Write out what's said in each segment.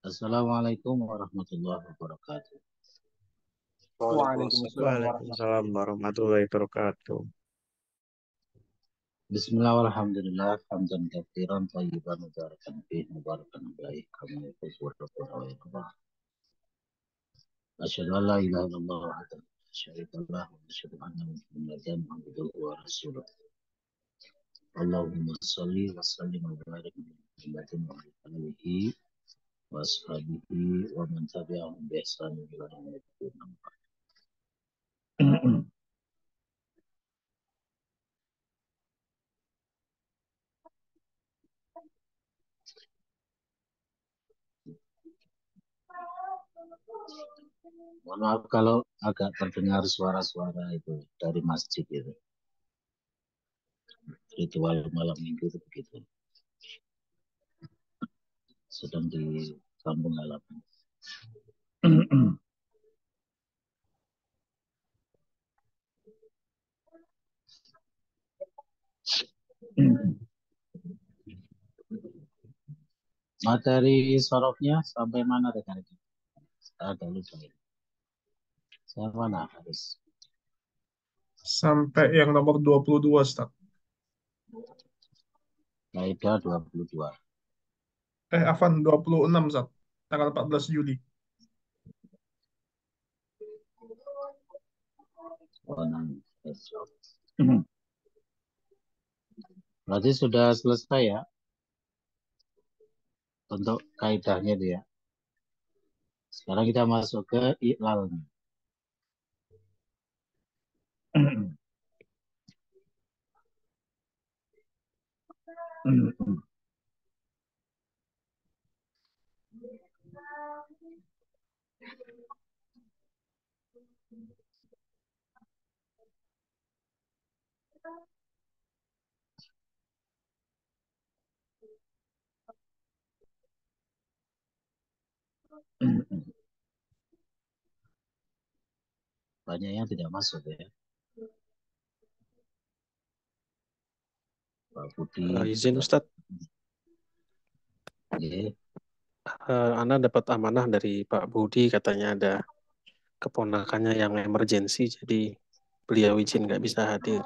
Assalamualaikum warahmatullahi wabarakatuh. Waalaikumsalam Waalaikumsalam warahmatullahi warahmatullahi wabarakatuh. Bismillah walhamdulillah hamdan katsiran thayyiban mubarakan fih mubarakan alaih kama yuhibbu rabbuna wa yarda. Asyhadu an la ilaha illallah wahdahu la syarika lah wa asyhadu anna Muhammadan abduhu wa rasuluh. Allahumma shalli wa sallim wa barik ala Muhammadin wa ala alihi wa ashabihi wa man tabi'ahum bi ihsan ila yaumil din. Mohon maaf kalau agak terdengar suara-suara itu dari masjid itu. Ritual malam minggu itu begitu. Sedang di kampung halaman. Materi sorofnya sampai mana rekan-rekan? Ada lupa ya. Saya mana harus? Sampai yang nomor 22, Ustaz. Kaidah 22. Afan 26, Ustaz. Tanggal 14 Juli. Berarti sudah selesai ya untuk kaidahnya dia. Sekarang kita masuk ke i'lal. Banyak yang tidak masuk ya. Pak Budi. Izin Ustadz, Ya. Ana dapat amanah dari Pak Budi, katanya ada keponakannya yang emergensi, jadi beliau izin nggak bisa hadir.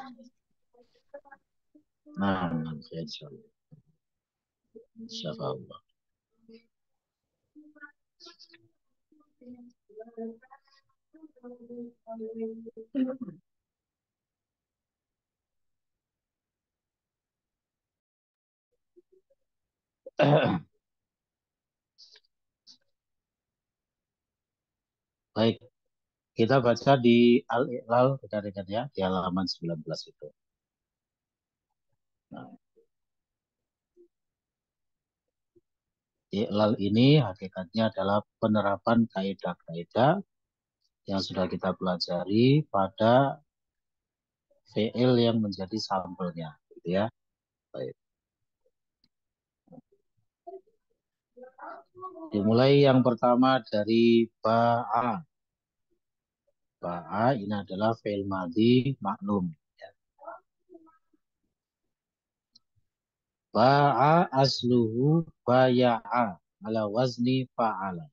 Nah, insya Allah. Insya Allah. Baik, kita baca di Al-Iqlal rekan-rekan ya, di halaman 19 itu. Nah, Iqlal ini hakikatnya adalah penerapan kaidah-kaidah yang sudah kita pelajari pada fi'il yang menjadi sampelnya, gitu ya. Baik. Dimulai yang pertama dari ba'a. Ba'a ini adalah fi'il madhi maklum. Ba'a asluhu baya'a ala wazni fa'ala.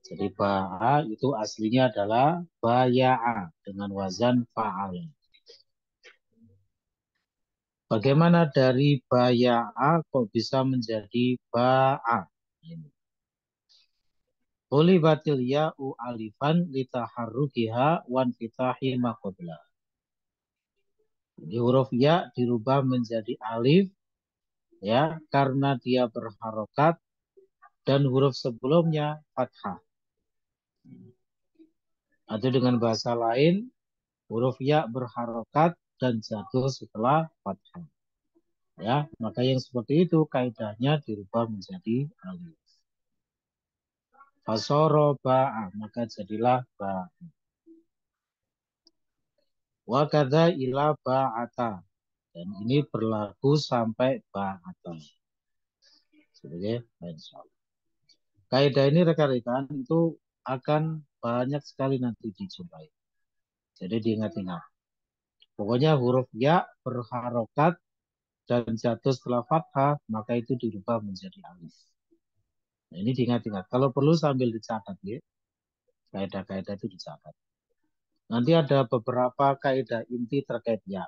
Jadi ba'a itu aslinya adalah baya'a dengan wazan fa'ala. Bagaimana dari baya'a kok bisa menjadi ba'a? Ulibatil ya'u alifan litaharrukiha wan fitahi maqobla. Jadi huruf ya dirubah menjadi alif ya karena dia berharokat dan huruf sebelumnya fathah. Atau dengan bahasa lain huruf ya berharokat dan jatuh setelah fathah. Ya, maka yang seperti itu kaidahnya dirubah menjadi alif. Fasoro ba'a, maka jadilah ba'a. Wa kadza ila ba'ata. Dan ini berlaku sampai ba'ata. Sebagai insyaallah. Kaidah ini rekan-rekan itu akan banyak sekali nanti dijumpai. Jadi diingat-ingat. Pokoknya huruf ya berharokat dan jatuh setelah fathah, maka itu dirubah menjadi alif. Nah, ini diingat-ingat. Kalau perlu sambil dicatat ya. Kaidah-kaidah itu dicatat. Nanti ada beberapa kaidah inti terkait ya.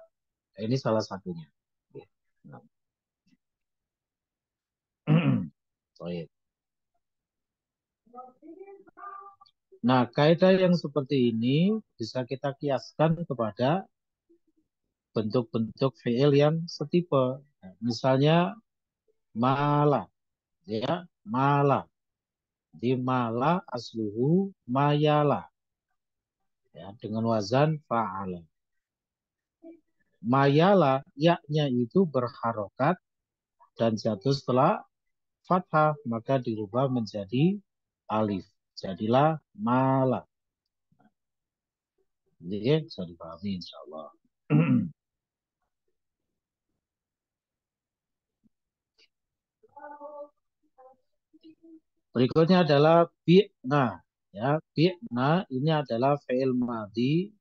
Nah, ini salah satunya. Nah. Baik. Nah, kaidah yang seperti ini bisa kita kiaskan kepada bentuk-bentuk fiil yang setipe. Nah, misalnya mala, ya, mala. Di mala asluhu mayala, ya, dengan wazan fa'ala. Mayala, yaknya itu berharokat dan jatuh setelah fathah, maka dirubah menjadi alif. Jadilah mala. Jadi bisa dipahami insya Allah. Berikutnya adalah bi'na. Ya, bi'na ini adalah fi'il madhi,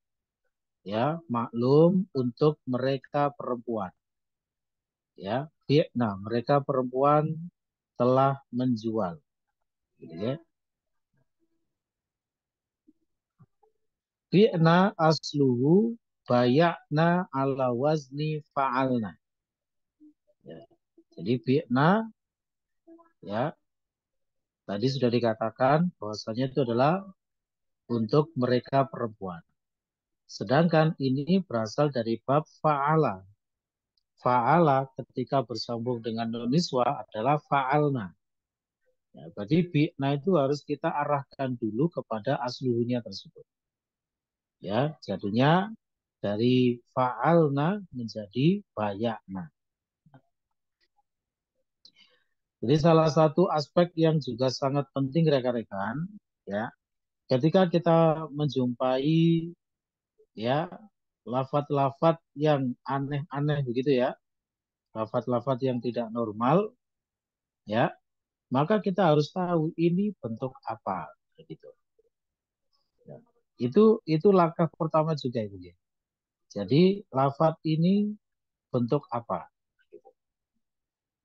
ya, maklum untuk mereka perempuan. Ya, bi'na, mereka perempuan telah menjual. Gitu ya. Bi'na asluhu bayakna ala wazni fa'alna. Ya. Jadi bi'na, ya, tadi sudah dikatakan bahwasanya itu adalah untuk mereka perempuan. Sedangkan ini berasal dari bab fa'ala. Fa'ala ketika bersambung dengan nun niswa adalah fa'alna. Ya, berarti bi'na itu harus kita arahkan dulu kepada asluhunya tersebut. Ya, jadinya dari fa'alna menjadi bayakna. Jadi salah satu aspek yang juga sangat penting rekan-rekan, ya, ketika kita menjumpai, ya, lafat-lafat yang aneh-aneh begitu ya, lafat-lafat yang tidak normal, ya, maka kita harus tahu ini bentuk apa, begitu. Ya. Itu langkah pertama juga itu ya. Jadi lafat ini bentuk apa?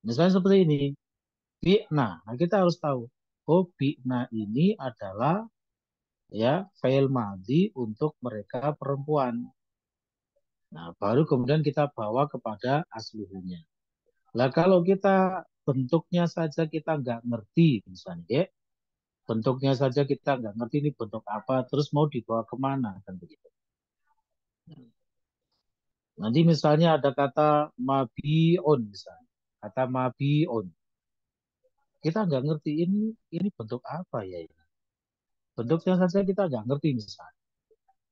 Misalnya seperti ini, bi'na. Nah, kita harus tahu, oh bi'na ini adalah, ya, fa'il madhi untuk mereka perempuan. Nah, baru kemudian kita bawa kepada asluhunya. Nah, kalau kita bentuknya saja kita nggak ngerti, misalnya, ya, bentuknya saja kita nggak ngerti ini bentuk apa, terus mau dibawa kemana, kan begitu. Nanti misalnya ada kata mabi'un, misalnya. Kata mabi'un. Kita nggak ngerti ini bentuk apa ya ini. Bentuknya saja kita nggak ngerti misalnya.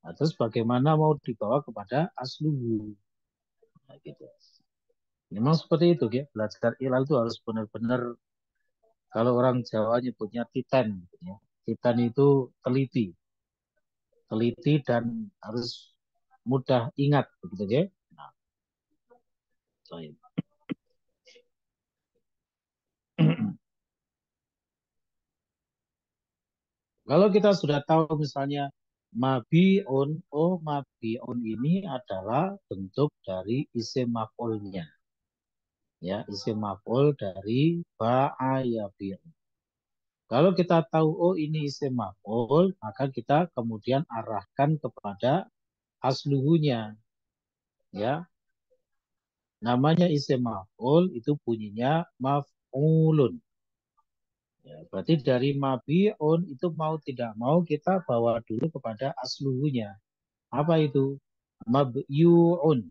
Nah, terus bagaimana mau dibawa kepada asluhu. Nah, gitu. Memang seperti itu ya. Belajar ilal itu harus benar-benar, kalau orang Jawa nyebutnya titan. Gitu ya. Titan itu teliti. Teliti dan harus mudah ingat. Begitu ya. Nah, baik. Kalau kita sudah tahu misalnya mabi'un, oh mabi'un ini adalah bentuk dari isim maf'ulnya. Ya, isim maf'ul dari ba'a yabi'un. Kalau kita tahu oh ini isim maf'ul, maka kita kemudian arahkan kepada asluhunya. Ya, namanya isim maf'ul itu bunyinya maf'ulun. Ya, berarti dari mabi'un itu mau tidak mau kita bawa dulu kepada asluhunya. Apa itu? Mabyu'un.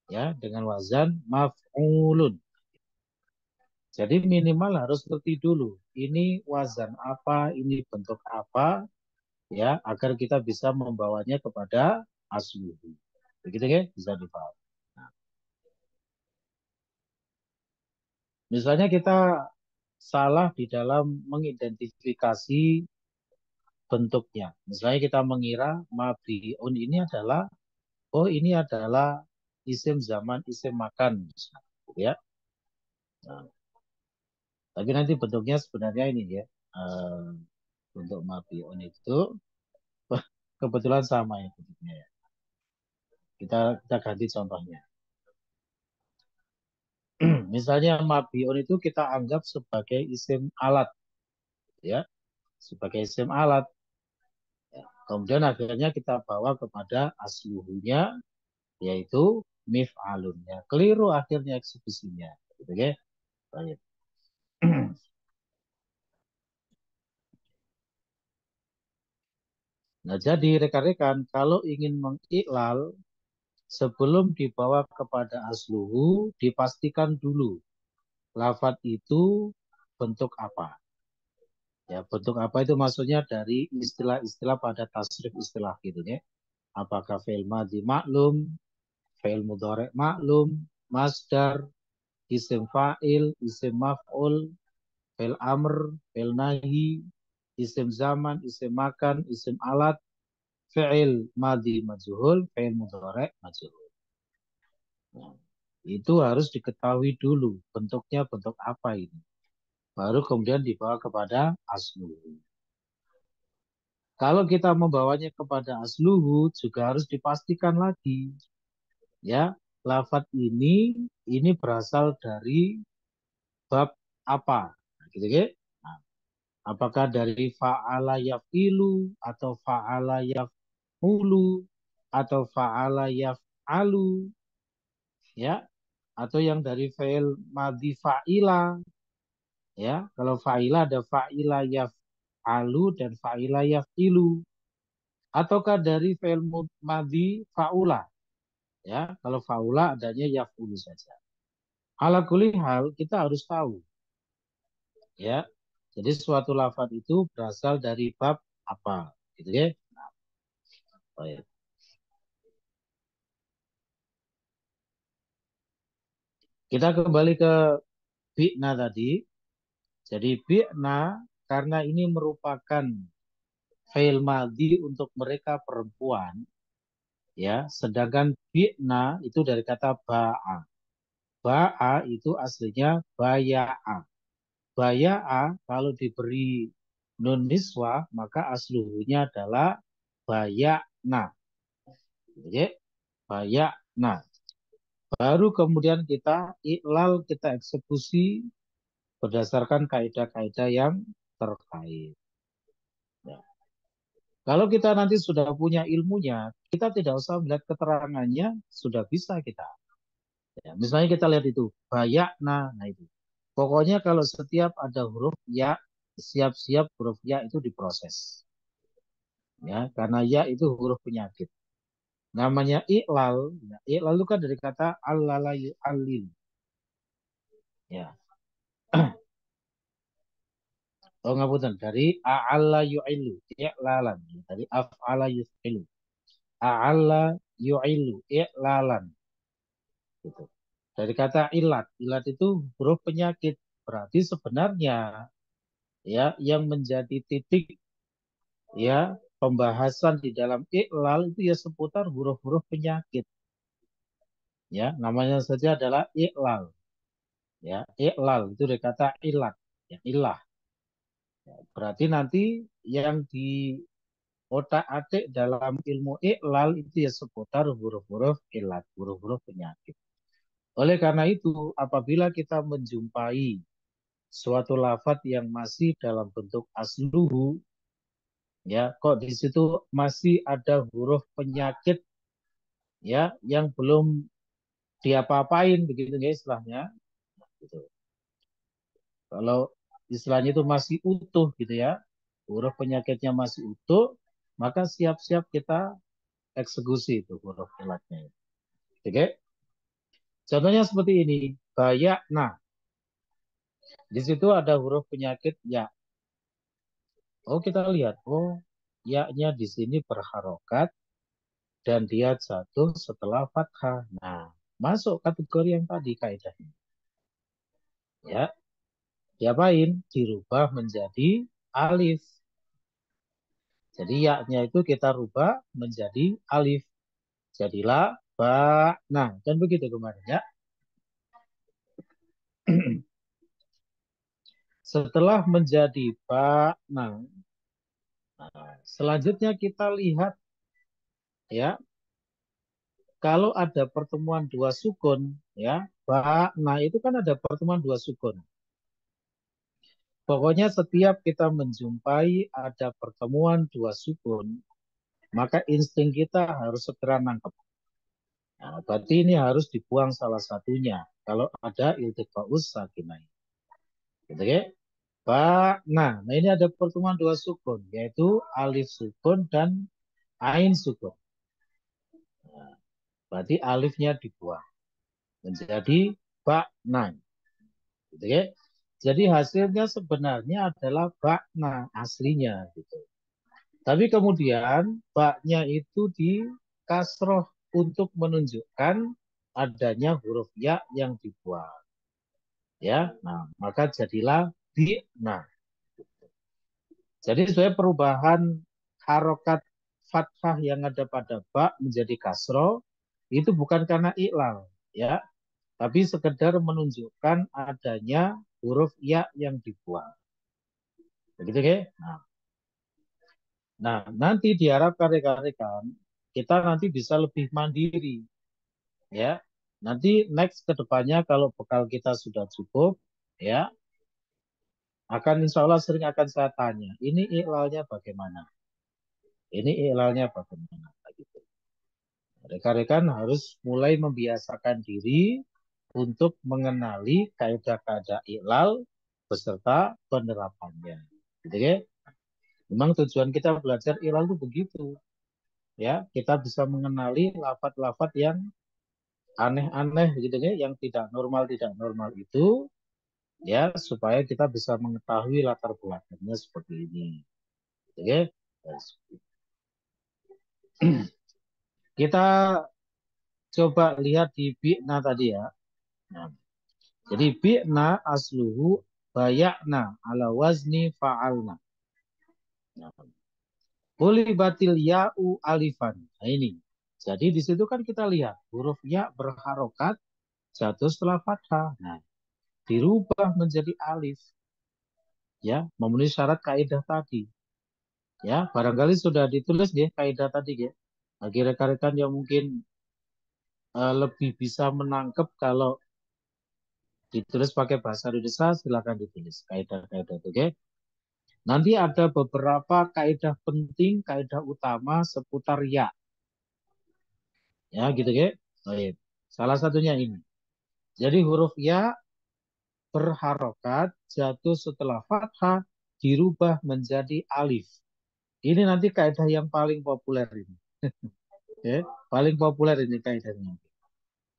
Ya, dengan wazan maf'ulun. Jadi minimal harus ngerti dulu. Ini wazan apa, ini bentuk apa, ya, agar kita bisa membawanya kepada asluhu. Begitu ya, bisa dipahami. Nah, misalnya kita salah di dalam mengidentifikasi bentuknya. Misalnya kita mengira mabiun ini adalah, oh ini adalah isim zaman, isim makan. Ya. Nah, tapi nanti bentuknya sebenarnya ini ya. eh, untuk mabiun itu kebetulan sama ya bentuknya ya. Kita ganti contohnya. Misalnya mabiun itu kita anggap sebagai isim alat ya, sebagai isim alat. Ya. Kemudian akhirnya kita bawa kepada asluhunya yaitu mif'alunnya. Keliru akhirnya eksekusinya. Gitu, ya. Baik. Nah, jadi rekan-rekan kalau ingin mengiklal sebelum dibawa kepada asluhu dipastikan dulu lafadz itu bentuk apa. Ya, bentuk apa itu maksudnya dari istilah-istilah pada tasrif istilah gitu ya. Apakah fi'il madhi maklum, fi'il mudhari maklum, masdar, isim fa'il, isim maf'ul, fi'il amr, fi'il nahi, isim zaman, isim makan, isim alat, fi'il madhi majhul, fi'il mudhari majhul. Nah, itu harus diketahui dulu bentuknya bentuk apa ini. Baru kemudian dibawa kepada asluhu. Kalau kita membawanya kepada asluhu juga harus dipastikan lagi ya lafadz ini berasal dari bab apa nah, gitu ya. Nah, apakah dari fa'ala yaf'ilu atau fa'ala yaf'ulu atau fa'ala yaf'alu ya atau yang dari fa'il madhi fa'ila ya kalau fa'ila ada fa'ila yaf'alu dan fa'ila yaf'ilu ataukah dari fa'il madhi fa'ula ya kalau fa'ula adanya yaf'ulu saja. Ala kulli hal kita harus tahu ya. Jadi suatu lafaz itu berasal dari bab apa gitu ya. Nah, baik. Kita kembali ke bi'na tadi. Jadi bi'na karena ini merupakan fi'il madhi untuk mereka perempuan ya, sedangkan bi'na itu dari kata ba'a. Ba'a itu aslinya baya'a. Baya'a kalau diberi nun niswah maka asluhunya adalah bayakna. Oke, bayakna. Baru kemudian kita iklal, kita eksekusi berdasarkan kaidah-kaidah yang terkait. Ya. Kalau kita nanti sudah punya ilmunya, kita tidak usah melihat keterangannya, sudah bisa kita. Ya, misalnya kita lihat itu, bayakna, nah itu. Pokoknya kalau setiap ada huruf ya, siap-siap huruf ya itu diproses. Ya, karena ya itu huruf penyakit. Namanya iklal, ya, iklal itu kan dari kata allala yu'allil. Ya. Oh ngapunten dari a'alla yu'ilu, i'lalan. Dari af'ala yuf'ilu. A'alla yu'ilu, i'lalan. Gitu. Dari kata ilat, ilat itu huruf penyakit. Berarti sebenarnya ya yang menjadi titik ya pembahasan di dalam iklal itu ya seputar huruf-huruf penyakit. Ya, namanya saja adalah iklal. Ya, iklal itu dari kata ilat, ya ilah. Ya, berarti nanti yang di otak-atik dalam ilmu iklal itu ya seputar huruf-huruf ilat, huruf-huruf penyakit. Oleh karena itu, apabila kita menjumpai suatu lafadz yang masih dalam bentuk asluhu, ya kok di situ masih ada huruf penyakit ya yang belum diapa-apain begitu ya istilahnya. Gitu. Kalau istilahnya itu masih utuh gitu ya, huruf penyakitnya masih utuh, maka siap-siap kita eksekusi itu huruf ilatnya. Oke, contohnya seperti ini, bayak. Nah, di situ ada huruf penyakit ya. Oh kita lihat, oh ya-nya di sini berharokat dan dia jatuh setelah fathah. Nah, masuk kategori yang tadi kaidahnya. Ya, diapain? Dirubah menjadi alif. Jadi ya-nya itu kita rubah menjadi alif. Jadilah ba. Nah, kan begitu kemarin ya. Setelah menjadi ba'na, nah, selanjutnya kita lihat ya, kalau ada pertemuan dua sukun ya, ba'na itu kan ada pertemuan dua sukun. Pokoknya setiap kita menjumpai ada pertemuan dua sukun, maka insting kita harus segera nangkep. Nah, berarti ini harus dibuang salah satunya kalau ada iltiqa'us sakinain. Gitu ya. Nah, ini ada pertemuan dua sukun, yaitu alif sukun dan ain sukun. Nah, berarti alifnya dibuang menjadi ba'na. Gitu ya. Jadi hasilnya sebenarnya adalah ba'na aslinya gitu. Tapi kemudian baknya itu di kasroh untuk menunjukkan adanya huruf ya yang dibuang. Ya, nah maka jadilah bi'na. Jadi sebenarnya perubahan harokat fathah yang ada pada ba menjadi kasroh itu bukan karena iklal, ya, tapi sekedar menunjukkan adanya huruf ya yang dibuang. Begitu ya? Nah, nanti diharapkan rekan-rekan kita nanti bisa lebih mandiri, ya. Nanti next ke depannya kalau bekal kita sudah cukup, ya, akan insya Allah sering akan saya tanya, ini iklalnya bagaimana? Ini iklalnya bagaimana? Gitu. Rekan-rekan harus mulai membiasakan diri untuk mengenali kaidah-kaidah iklal beserta penerapannya. Gitu ya. Memang tujuan kita belajar iklal itu begitu. Ya, kita bisa mengenali lafaz-lafaz yang aneh-aneh gitu ya, yang tidak normal itu ya supaya kita bisa mengetahui latar belakangnya seperti ini. Gitu ya. Kita coba lihat di bi'na tadi ya. Nah, jadi bi'na asluhu bayakna ala wazni fa'alna. Nah, batil ya'u alifan. Nah ini. Jadi di situ kan kita lihat huruf ya berharokat jatuh setelah fathah. Nah, dirubah menjadi alif. Ya, memenuhi syarat kaidah tadi. Ya, barangkali sudah ditulis ya kaidah tadi ya. Bagi rekan-rekan yang mungkin lebih bisa menangkap kalau ditulis pakai bahasa Indonesia, silakan ditulis kaidah-kaidah itu, oke? Nanti ada beberapa kaidah penting, kaidah utama seputar ya. Ya, gitu ya. Baik. Salah satunya ini. Jadi huruf ya berharokat jatuh setelah fathah dirubah menjadi alif. Ini nanti kaidah yang paling populer ini. Oke, paling populer ini kaidahnya.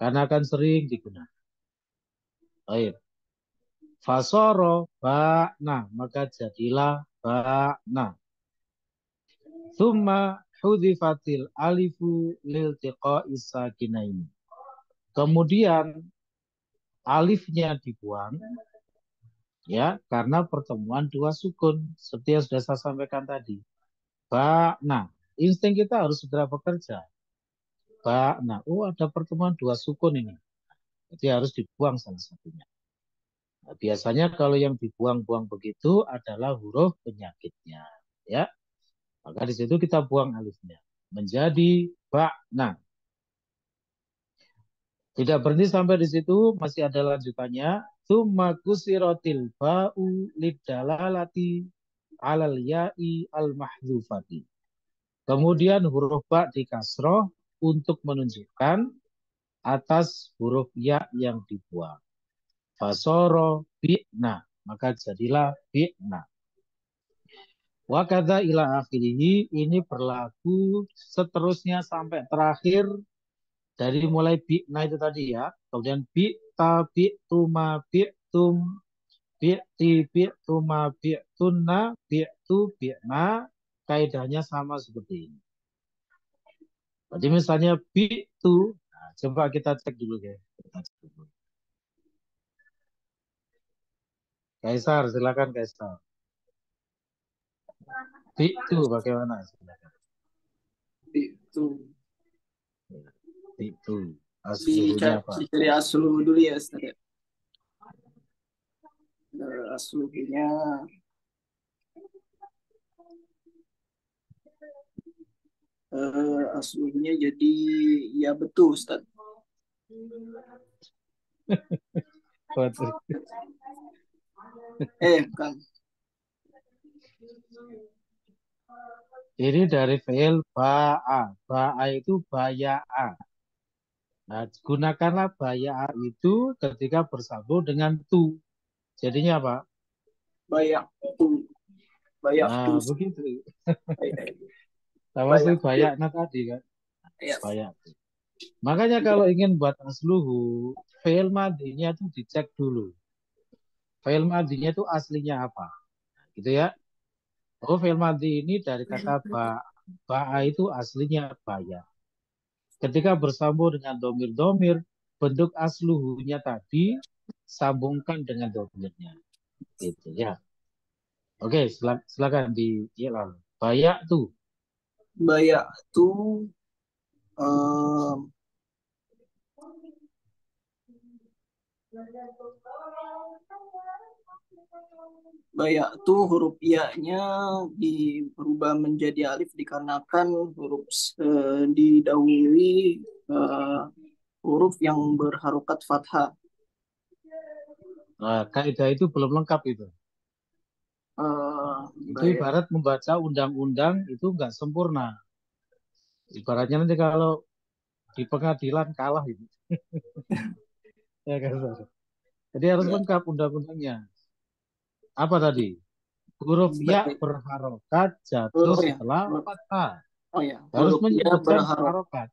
Karena akan sering digunakan. Baik. Fasoro ba'na, maka jadilah ba'na. Thumma hudhifatil alifu liltiqa'is sakinaini. Kemudian alifnya dibuang ya karena pertemuan dua sukun seperti yang sudah saya sampaikan tadi. Ba'na, insting kita harus segera bekerja. Ba'na, oh ada pertemuan dua sukun ini. Jadi harus dibuang salah satunya. Nah, biasanya kalau yang dibuang-buang begitu adalah huruf penyakitnya, ya. Maka di situ kita buang alifnya menjadi ba'na. Tidak berhenti sampai di situ, masih ada lanjutannya. Tsumma kusirotil ba'u lidalalati alal ya'i al-mahdzufati. Kemudian huruf ba dikasroh untuk menunjukkan atas huruf ya yang dibuang. Fasoro bi'na, maka jadilah bi'na. Wakadha ila akhirihi, ini berlaku seterusnya sampai terakhir dari mulai bi'na itu tadi ya. Kemudian bi'ta, bi'tuma, bi'tum, bi'ti, bi'tuma, bi'tunna, bi'tu, bi'na. Kaidahnya sama seperti ini. Jadi misalnya bi'tu, nah, coba kita cek dulu ya. Kaisar, silakan Kaisar. Bi'tu bagaimana? Silakan. Itu Bi'tu. Aslunya apa? dicari asal dulu ya Ustaz. Aslunya aslunya jadi ya betul Ustaz. Waduh. Bukan. Ini dari fi'il ba'a. Ba'a itu baya'a. Nah, gunakanlah baya'a itu ketika bersambung dengan tu. Jadinya apa? Bayak tu. Bayak tu. Nah, begitu. Sama si Bayak tu. bayakna tadi kan. Ya. Bayak. Makanya kalau ingin buat asluhu, fi'il madinya itu dicek dulu. Fi'il madinya itu aslinya apa? Gitu ya. Oh, fi'il madi ini dari kata ba'a itu aslinya baya. Ketika bersambung dengan domir-domir, bentuk asluhunya tadi sambungkan dengan domirnya. Gitu ya. Oke, silakan di Ilal. Bayak tuh. Bayak tu eh, Bayak tu huruf ya-nya berubah menjadi alif dikarenakan huruf didahului eh, huruf yang berharokat fathah. Nah, kaidah itu belum lengkap itu. Itu Bayak ibarat membaca undang-undang itu nggak sempurna. Ibaratnya nanti kalau di pengadilan kalah itu. Ya kan, Saudara? Jadi harus ya, lengkap undang-undangnya. Apa tadi? Huruf ya baik. berharokat jatuh Huruf ya. setelah fathah. Oh ya, Harus huruf ya menyebutkan berharokat. harokat.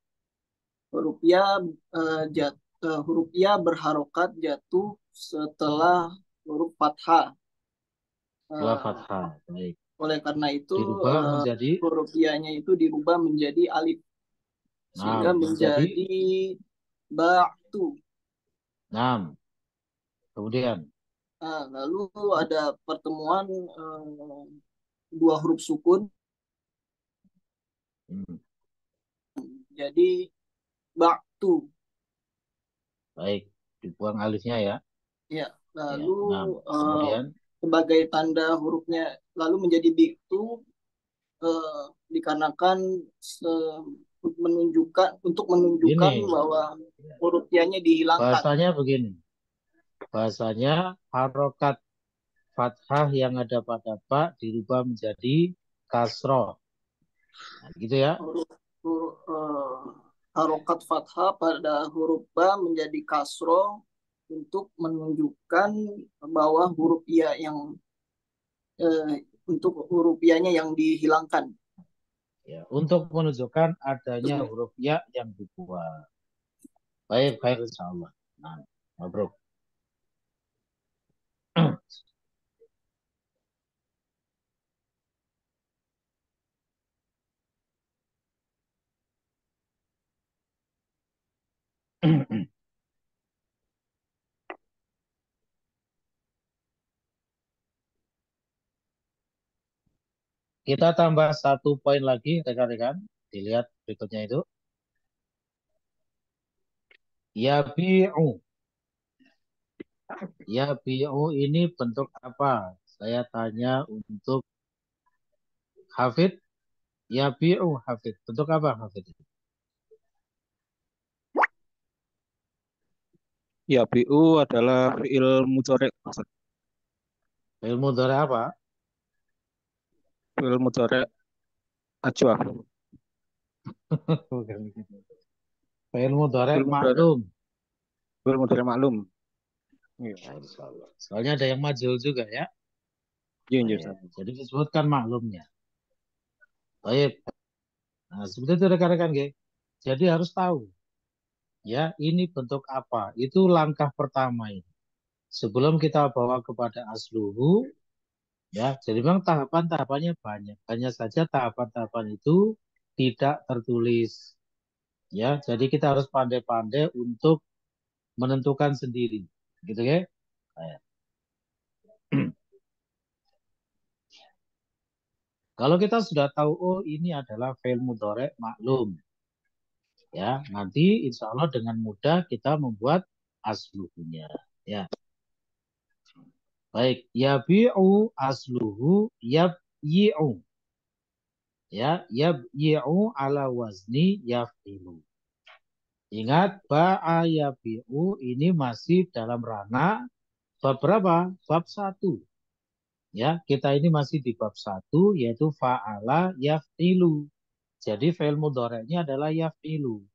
Huruf ya huruf ya berharokat jatuh setelah huruf fathah. Setelah Eh, fathah. Baik. oleh karena itu Dirubah menjadi huruf ya-nya itu dirubah menjadi alif sehingga 6. Menjadi menjadi ba'tu. 6. Kemudian. Nah, lalu ada pertemuan dua huruf sukun Hmm, jadi ba'tu. baik. Dibuang alifnya ya. Ya, Ya, lalu 6. eh, Kemudian. sebagai tanda hurufnya lalu menjadi bi'tu dikarenakan untuk menunjukkan Ini. bahwa huruf ya-nya dihilangkan. Bahasanya begini. Bahasanya harokat fathah yang ada pada ba dirubah menjadi kasroh. Nah, gitu ya. Harokat fathah pada huruf ba menjadi kasro untuk menunjukkan bahwa huruf ya yang untuk huruf ya-nya yang dihilangkan. Ya, untuk menunjukkan adanya huruf ya yang dibuang. Baik, baik insya Allah. Nah, mabruk. Kita tambah 1 poin lagi, rekan-rekan. Dilihat berikutnya itu. Yabi'u. Yabi'u ini bentuk apa? Saya tanya untuk Hafid. Yabi'u Hafid. Bentuk apa Hafid? Ya, BU adalah fiil mudhari'. Ilmu dari apa? Fiil mudhari' ajwa. Bukan gitu. Ilmu dari Fiil mudhari', maklum. fiil mudhari' maklum. Iya, Ya, insya Allah. Soalnya ada yang majul juga ya. iya, Nah, iya, ya. Ustaz. Jadi disebutkan maklumnya. Baik. Nah, seperti itu rekan-rekan, G. Jadi harus tahu. Ya, ini bentuk apa? Itu langkah pertama ini. Sebelum kita bawa kepada asluhu, ya. Jadi memang tahapan-tahapannya banyak. Hanya saja tahapan-tahapan itu tidak tertulis. Ya, jadi kita harus pandai-pandai untuk menentukan sendiri. Gitu ya. Nah, kalau kita sudah tahu, oh ini adalah fi'il mudhari' maklum. Ya, nanti insya Allah dengan mudah kita membuat asluhunya. Ya. Baik, yabi'u asluhu yabyi'u. Ya, yabyi'u ala wazni yaf'ilu. Ingat, ba'a yabi'u ini masih dalam ranah bab berapa? Bab 1. Ya, kita ini masih di bab 1 yaitu fa'ala yaf'ilu. Jadi fi'il mudhari'nya adalah yaf'ilu.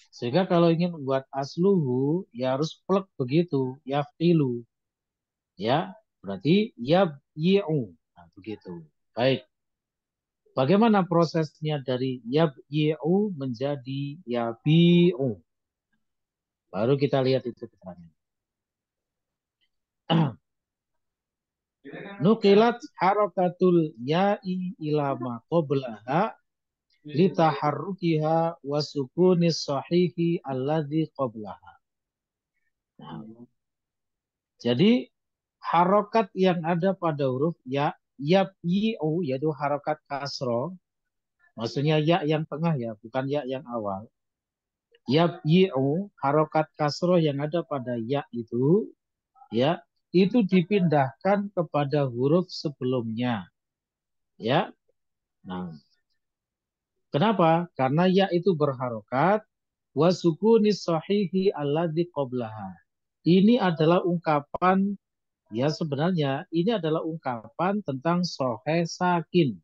Sehingga kalau ingin membuat asluhu ya harus plek begitu, yaf'ilu. Ya, berarti yabyi'u. Nah, begitu. Baik. Bagaimana prosesnya dari yabyi'u menjadi yabi'u? Baru kita lihat itu keterangan. Nukilat harakatul ya'i ila ma qablaha litaharrukiha wa sukunis sahihi alladhi qablaha. Nah, jadi harokat yang ada pada huruf ya, yabyi'u, yaitu harokat kasro, maksudnya ya yang tengah ya, bukan ya yang awal. Yabyi'u, harokat kasro yang ada pada ya itu, ya, itu dipindahkan kepada huruf sebelumnya. Ya, nah, kenapa? Karena ya itu berharokat, wa sukunis sahihi alladhi qablaha. Ini adalah ungkapan. Ya sebenarnya ini adalah ungkapan tentang sohe sakin.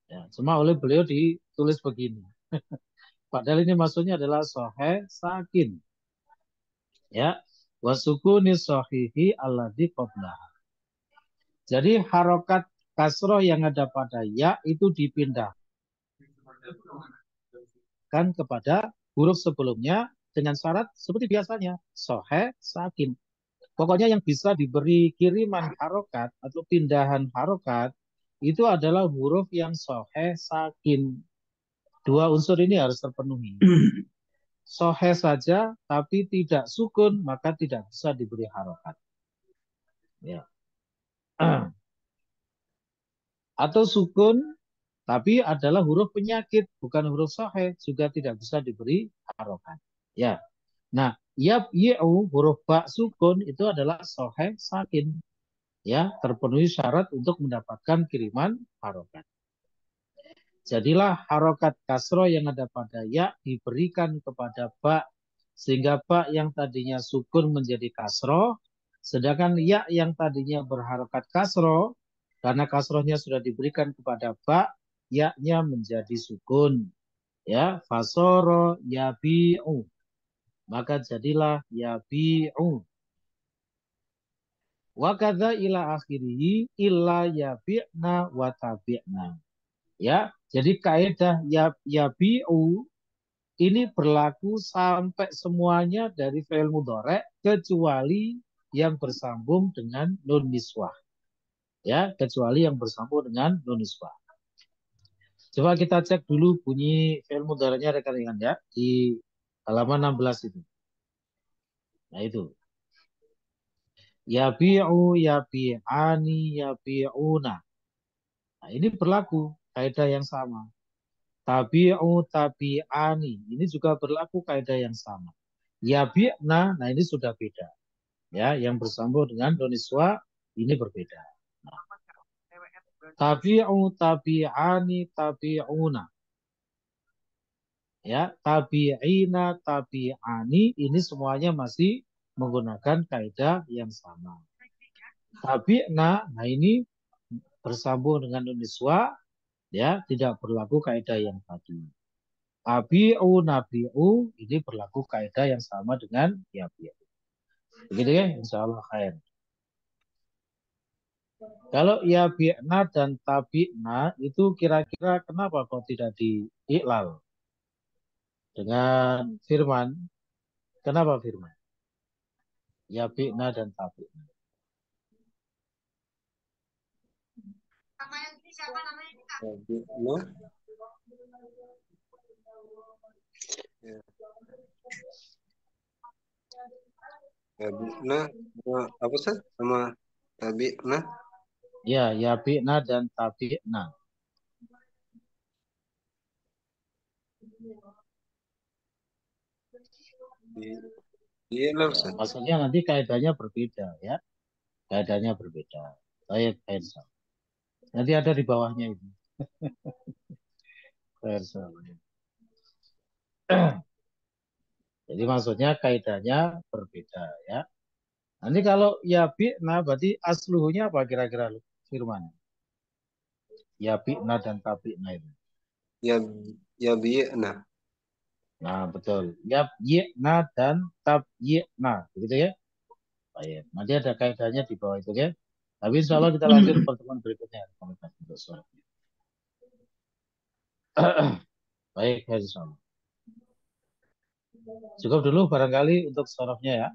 Ya, cuma oleh beliau ditulis begini. Padahal ini maksudnya adalah sohe sakin. Ya, wasukuni sohihi alladhi qablaha. Jadi harokat kasroh yang ada pada ya itu dipindahkan kepada huruf sebelumnya dengan syarat seperti biasanya sohe sakin. Pokoknya yang bisa diberi kiriman harokat atau pindahan harokat itu adalah huruf yang sohe sakin. Dua unsur ini harus terpenuhi. Sohe saja tapi tidak sukun maka tidak bisa diberi harokat. Ya. Atau sukun tapi adalah huruf penyakit bukan huruf sohe juga tidak bisa diberi harokat. Ya. Nah, yabyi'u huruf ba sukun itu adalah sohe sakin. Ya, terpenuhi syarat untuk mendapatkan kiriman harokat. Jadilah harokat kasro yang ada pada ya diberikan kepada ba sehingga ba yang tadinya sukun menjadi kasro, sedangkan ya yang tadinya berharokat kasro karena kasrohnya sudah diberikan kepada ba, ya-nya menjadi sukun. Ya, fasoro yabi'u. Maka jadilah yabi'u. Wa kadza ila akhirih illa yabi'na wa tabi'na. Ya, jadi kaidah yabi'u ini berlaku sampai semuanya dari fi'il mudhari' kecuali yang bersambung dengan nun niswah. Ya, kecuali yang bersambung dengan nun niswah. Coba kita cek dulu bunyi fi'il mudhari'nya rekan-rekan ya di halaman 16 itu. Nah, itu. Yabi'u, yabi'ani, yabi'una. Nah, ini berlaku kaidah yang sama. Tabi'u, tabi'ani. Ini juga berlaku kaidah yang sama. Yabi'na, nah ini sudah beda. Ya, yang bersambung dengan doniswa ini berbeda. Nah, tabi'u, tabi'ani, tabi'una. Ya, tabi'ina, tabi'ani ini semuanya masih menggunakan kaidah yang sama. Tabi'na, nah ini bersambung dengan doniswa, ya tidak berlaku kaidah yang tadi. Tabi'u, nabi'u ini berlaku kaidah yang sama dengan yabi'u. Begitu ya, insya Allah khair. Kalau yabi'na dan tabi'na itu kira-kira kenapa kok tidak diiklal dengan firman? Kenapa firman? Yabi'na dan tabi'na. Yabi'na. Ya. Yabi'na apa sih sama tabi'na? Ya, yabi'na dan tabi'na. Iya lah, Ya, maksudnya nanti kaidahnya berbeda ya. Kaidahnya berbeda. Baik, Faisal. Nanti ada di bawahnya itu. Faisal. Jadi maksudnya kaidahnya berbeda ya. Nanti kalau ya bi'na berarti asluhunya apa kira-kira lu, Firman? Ya bi'na dan tabi'na itu. Ya ya bi'na. Nah, betul. Ya bi'na dan tabi'na. Begitu ya? Baik. Nanti ada kaidahnya di bawah itu ya. Tapi insya Allah kita lanjut pertemuan berikutnya. Untuk suratnya. Baik, insya Allah. Cukup dulu barangkali untuk sorofnya ya.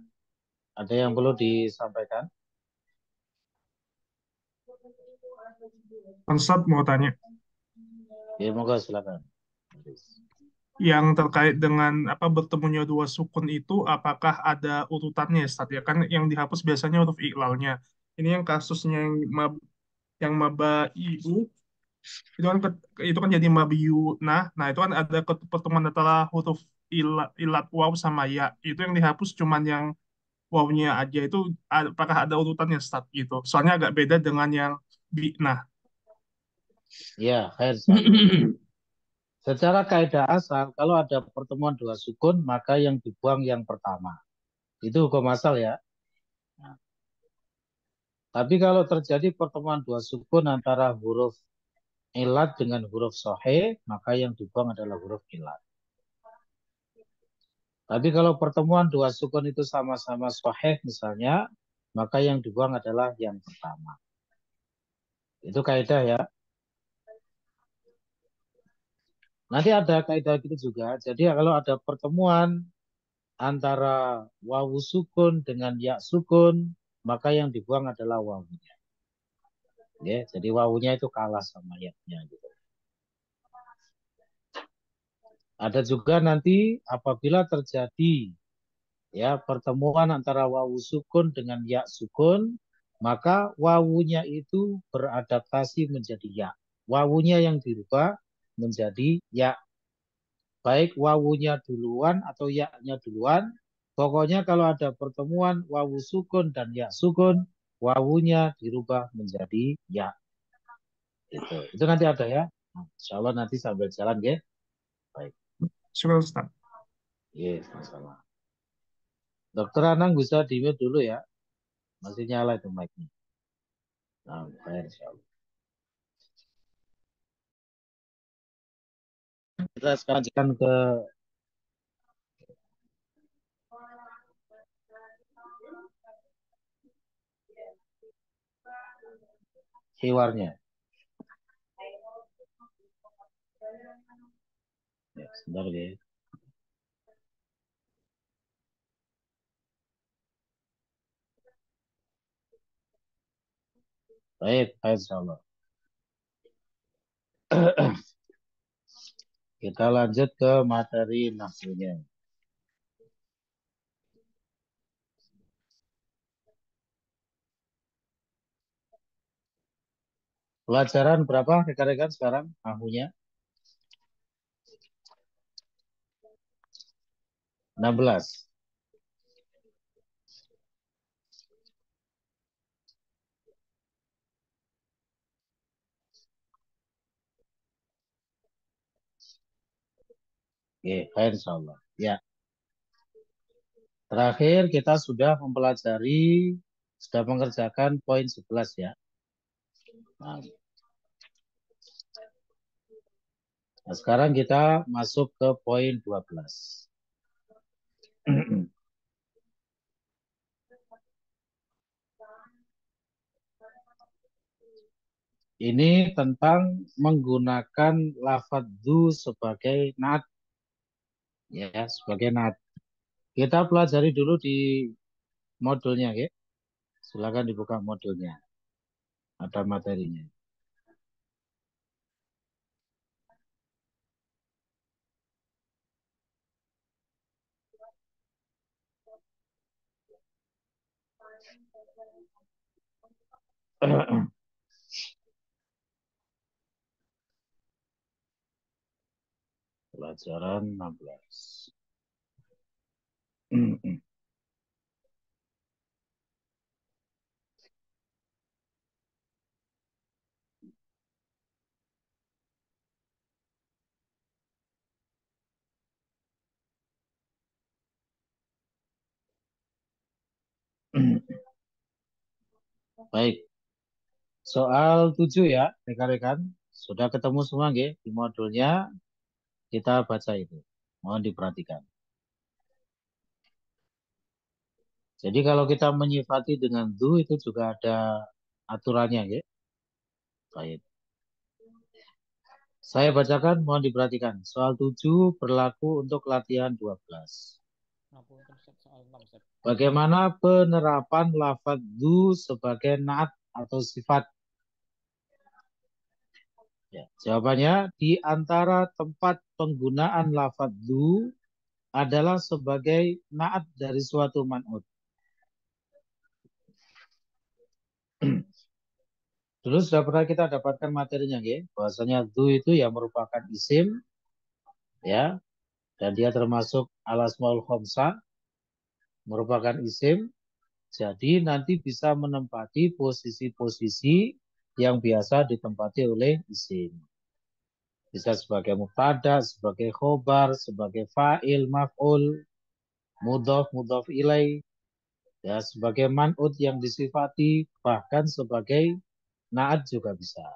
Ada yang perlu disampaikan? Ustadz mau tanya, Ya, moga silakan. yang terkait dengan apa bertemunya dua sukun itu, apakah ada urutannya, Ustadz? Ya kan yang dihapus biasanya huruf iklalnya. Ini yang kasusnya yang maba ibu itu kan itu kan jadi mabiyu. Nah itu kan ada pertemuan antara huruf ilat waw sama ya. Itu yang dihapus cuman yang wawnya aja. Itu apakah ada urutannya, Ustadz gitu? Soalnya agak beda dengan yang bi. Nah, Ya, khair. Secara kaidah asal, kalau ada pertemuan dua sukun, maka yang dibuang yang pertama. Itu hukum asal ya. Nah, tapi kalau terjadi pertemuan dua sukun antara huruf ilat dengan huruf sohe, maka yang dibuang adalah huruf ilat. Tapi kalau pertemuan dua sukun itu sama-sama sohe misalnya, maka yang dibuang adalah yang pertama. Itu kaidah ya. Nanti ada kaidah gitu juga. Jadi kalau ada pertemuan antara wawu sukun dengan ya sukun, maka yang dibuang adalah wawunya. Ya, jadi wawunya itu kalah sama ya-nya gitu. Ada juga nanti apabila terjadi ya pertemuan antara wawu sukun dengan ya sukun, maka wawunya itu beradaptasi menjadi ya. Wawunya yang dirubah menjadi ya. Baik wawunya duluan atau ya-nya duluan. Pokoknya kalau ada pertemuan wawu sukun dan ya sukun, wawunya dirubah menjadi ya. Itu nanti ada ya. Nah, insya Allah nanti sambil jalan ya. Baik. syukur Ustadz. Yes, masalah. Dokter Anang bisa di-mute dulu ya. Masih nyala itu mic-nya. Nah, baik, insya Allah. Kita sekarang jalan ke hiwarnya. Ya, sebentar ya. Baik, baik, insya Allah. Kita lanjut ke materi nahwunya. Pelajaran berapa rekan-rekan sekarang nahwunya? 16. Oke, baik, insya Allah. Ya. Terakhir kita sudah mempelajari, sudah mengerjakan poin 11 ya. Nah, sekarang kita masuk ke poin 12. Ini tentang menggunakan lafadz du sebagai nat, ya, sebagai nat. Kita pelajari dulu di modulnya, ya. Silakan dibuka modulnya. Ada materinya. Pelajaran 16. Baik. Soal 7 ya, rekan-rekan. Sudah ketemu semua nggih di modulnya. Kita baca itu. Mohon diperhatikan. Jadi kalau kita menyifati dengan do itu juga ada aturannya nggih. Baik. Saya bacakan, mohon diperhatikan. Soal 7 berlaku untuk latihan 12. Bagaimana penerapan lafaz do sebagai naat atau sifat? Ya, jawabannya di antara tempat penggunaan lafaz do adalah sebagai naat dari suatu man'ut. Dulu sudah pernah kita dapatkan materinya, ya, bahwasanya do itu ya merupakan isim, ya, dan dia termasuk al-asmaul khamsah, merupakan isim. Jadi nanti bisa menempati posisi-posisi yang biasa ditempati oleh isim. Bisa sebagai mubtada, sebagai khobar, sebagai fa'il, maf'ul, mudhof, mudhof ilaih, ya, sebagai man'ut yang disifati, bahkan sebagai naat juga bisa.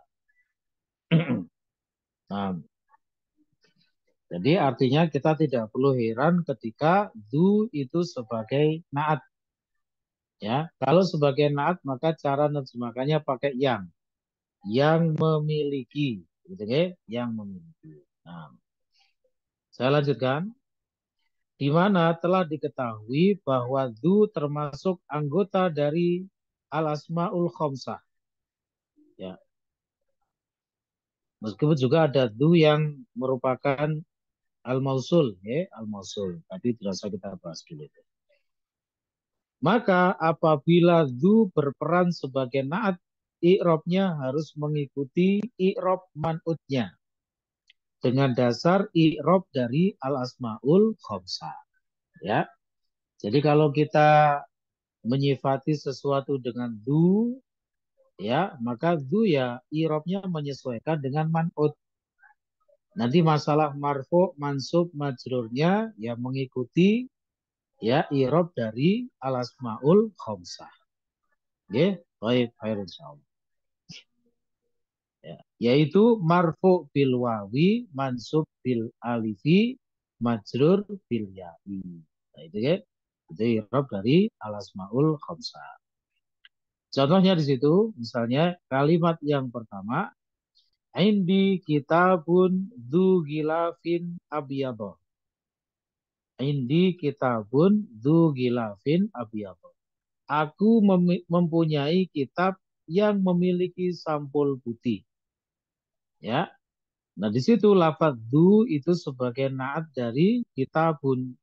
Nah, jadi artinya kita tidak perlu heran ketika do itu sebagai naat. Ya, kalau sebagai naat maka cara menerjemahkannya pakai yang memiliki, gitu ya, yang memiliki. Nah, saya lanjutkan. Di mana telah diketahui bahwa do termasuk anggota dari al-asmaul khamsah. Ya. Meskipun juga ada do yang merupakan al-mausul, ya, al-mausul. Tadi tidak usah kita bahas dulu. Maka apabila do berperan sebagai naat, i'robnya harus mengikuti i'rob man'utnya dengan dasar i'rob dari al-asmaul khamsah. Ya. Jadi kalau kita menyifati sesuatu dengan do, ya, maka do ya i'robnya menyesuaikan dengan man'ut. Nanti masalah marfu, mansub, majrurnya ya mengikuti ya i'rab dari al-asmaul khamsah. Nggih, baik, insyaallah. Ya, yaitu marfu bil wawi, mansub bil alifi, majrur bil ya'i. Nah, itu ya. Itu i'rab dari al-asmaul khamsah. Contohnya di situ, misalnya kalimat yang pertama, indi kitabun du gilafin abiyadho. Indi kitabun du gilafin abiyadho. Aku mempunyai kitab yang memiliki sampul putih. Ya. Nah, di situ lafaz du itu sebagai naat dari kitabun.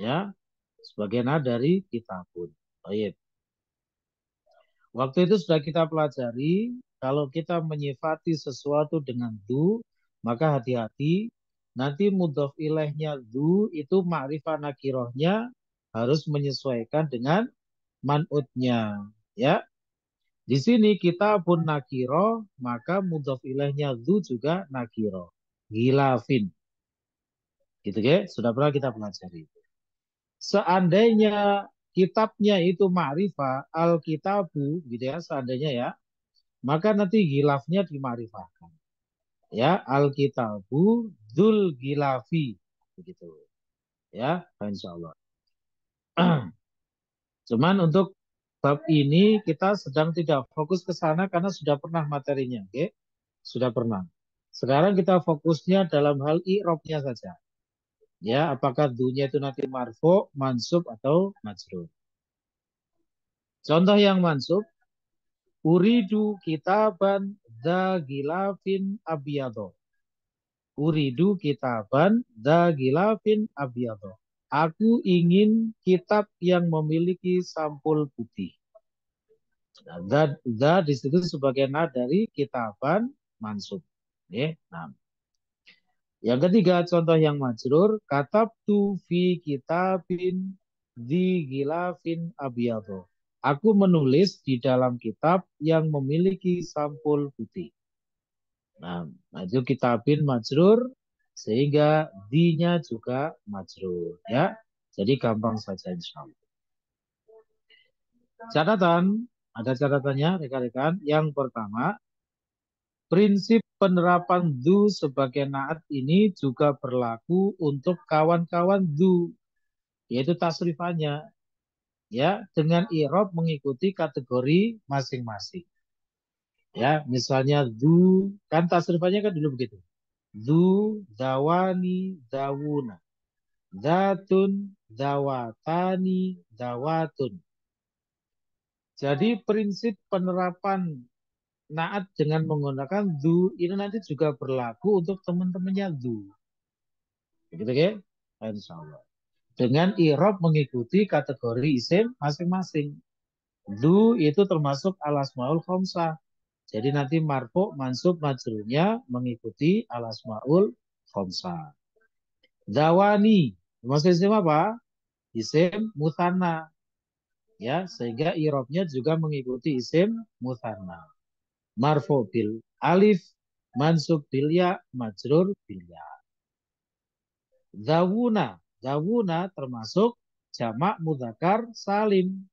Ya. Sebagai naat dari kitabun. Baik. Waktu itu sudah kita pelajari, kalau kita menyifati sesuatu dengan du, maka hati-hati, nanti mudhof ilaihnya du itu ma'rifah nakirohnya harus menyesuaikan dengan man'utnya. Ya, di sini kita pun nakiro, maka mudhof ilaihnya du juga nakiro. Gilafin. Gitu ya, sudah pernah kita pelajari. Seandainya kitabnya itu ma'rifah al-kitabu gitu ya, seandainya ya, maka nanti gilafnya dimakrifahkan. Ya, al-kitabu dzul gilafi begitu. Ya, insyaallah. Cuman untuk bab ini kita sedang tidak fokus ke sana karena sudah pernah materinya, oke? Sudah pernah. Sekarang kita fokusnya dalam hal i'robnya saja. Ya, apakah dunya itu nanti marfu, mansub atau majrur. Contoh yang mansub, uridu kitaban dza gilafin abiyadho. Uridu kitaban dza gilafin abiyadho. Aku ingin kitab yang memiliki sampul putih. Nah, dza di situ sebagai nad dari kitaban mansub. Nah. Yang ketiga, contoh yang majrur, katabtu fi kitabin di gilafin abiyadho. Aku menulis di dalam kitab yang memiliki sampul putih. Nah, itu kitabin majrur, sehingga di-nya juga majrur. Ya, jadi gampang saja insya Allah. Catatan, ada catatannya rekan-rekan. Yang pertama, prinsip penerapan du sebagai naat ini juga berlaku untuk kawan-kawan du, yaitu tasrifannya, ya, dengan i'rab mengikuti kategori masing-masing. Ya, misalnya du, kan tasrifannya kan dulu begitu. Du, dawani, dawuna. Datun, dawatani, dawatun. Jadi prinsip penerapan naat dengan menggunakan du ini nanti juga berlaku untuk teman-temannya du. Begitu ya? Insya Allah. Dengan i'rab mengikuti kategori isim masing-masing. Du itu termasuk al-asmaul khamsah. Jadi nanti marfu, mansub, majrurnya mengikuti al-asmaul khamsah. Dawani, termasuk isim apa? Isim mutsanna. Ya, sehingga i'rabnya juga mengikuti isim mutsanna. Marfu bil alif, mansub bil ya, majrur bil ya. Zawuna, zawuna termasuk jamak mudzakkar salim.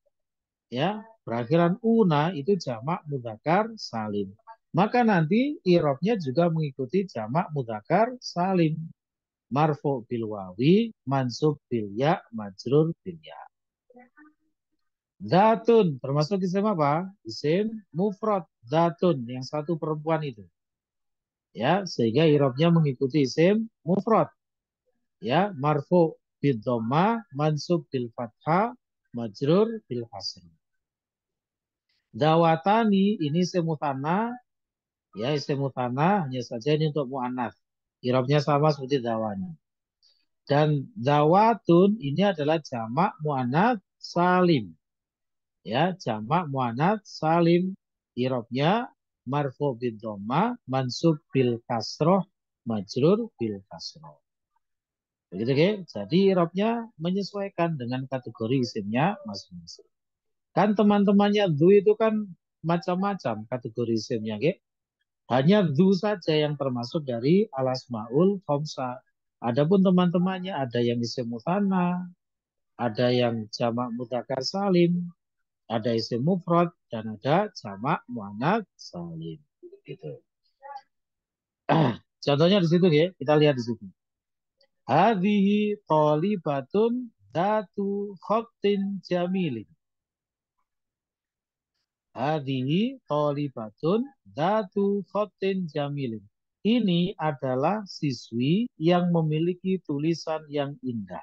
Ya, berakhiran una itu jamak mudzakkar salim. Maka nanti i'rabnya juga mengikuti jamak mudzakkar salim. Marfu bil wawi, mansub bil ya, majrur bil ya. Zatun termasuk isim apa? Isim mufrad. Zatun yang satu perempuan itu. Ya, sehingga i'rabnya mengikuti isim mufrad. Ya, marfu bil dhamma, mansub bil fathah, majrur bil kasr. Dawatani ini isim mutsanna, ya isim mutsanna hanya saja ini untuk muannats. I'rabnya sama seperti dawani. Dan dawatun ini adalah jamak muannats salim. Ya, jamak muannats salim. I'rabnya marfu bil dhamma, mansub bil kasroh, majrur bil kasroh. Begitu ya. Jadi i'rabnya menyesuaikan dengan kategori isimnya masing-masing. Kan teman-temannya du itu kan macam-macam kategori isimnya, ya. Hanya du saja yang termasuk dari al-asmaul khamsah. Adapun teman-temannya ada yang isim mutsanna, ada yang jamak mudzakkar salim, ada isim mufrad dan ada jamak muannats salim. Gitu. Contohnya di situ ya, kita lihat di situ. Hadhihi thalibatun datu khattin jamilin. Hadhihi thalibatun datu khattin jamilin. Ini adalah siswi yang memiliki tulisan yang indah.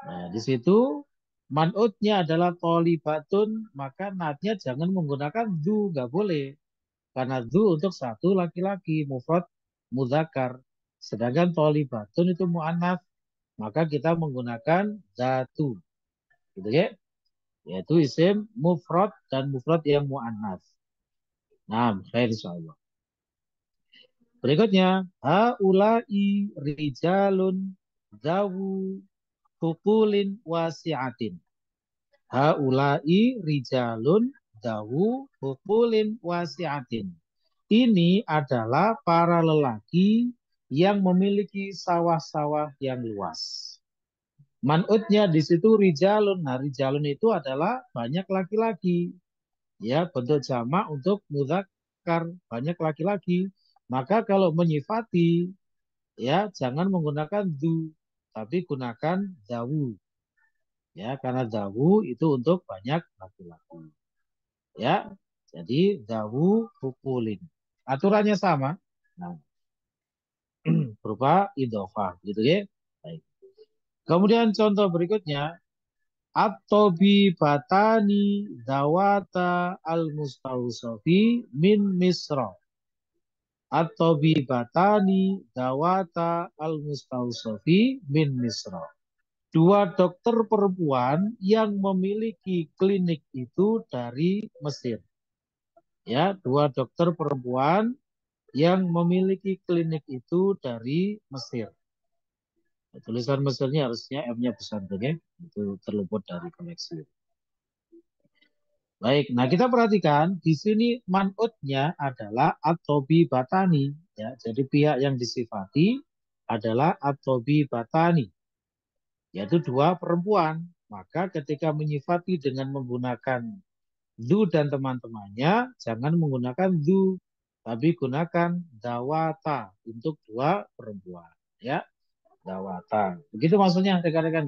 Nah, di situ man'utnya adalah thalibatun, maka natnya jangan menggunakan du, nggak boleh. Karena du untuk satu laki-laki, mufrad mudzakkar. Sedangkan thalibatun itu muannats, maka kita menggunakan datu. Gitu ya. Yaitu isim mufrad dan mufrad yang muannats. Nah, khair insyaallah. Berikutnya, haula'i rijalun zawu hukulin wasi'atin. Haula'i rijalun zawu hukulin wasi'atin. Ini adalah para lelaki yang memiliki sawah-sawah yang luas. Man'utnya di situ rijalun. Nah, rijalun itu adalah banyak laki-laki. Ya, bentuk jamak untuk mudzakkar, banyak laki-laki. Maka kalau menyifati, ya jangan menggunakan du, tapi gunakan dawu. Ya, karena dawu itu untuk banyak laki-laki. Ya, jadi dawu hukulin. Aturannya sama. Nah, berupa idhofah, gitu ya. Baik. Kemudian contoh berikutnya, at-tobi batani dawata al-mustausofi min misra. At-tobi batani dawata al-mustausofi min misra. Dua dokter perempuan yang memiliki klinik itu dari Mesir. Ya, dua dokter perempuan yang memiliki klinik itu dari Mesir. Tulisan Mesirnya harusnya M-nya besar, ya. Itu terluput dari koneksi. Baik, nah kita perhatikan di sini man'utnya adalah at-tobi batani. Ya, jadi pihak yang disifati adalah at-tobi batani, yaitu dua perempuan. maka ketika menyifati dengan menggunakan du dan teman-temannya, jangan menggunakan du, tapi gunakan dawata untuk dua perempuan. Ya, dawata. Begitu maksudnya rekan-rekan.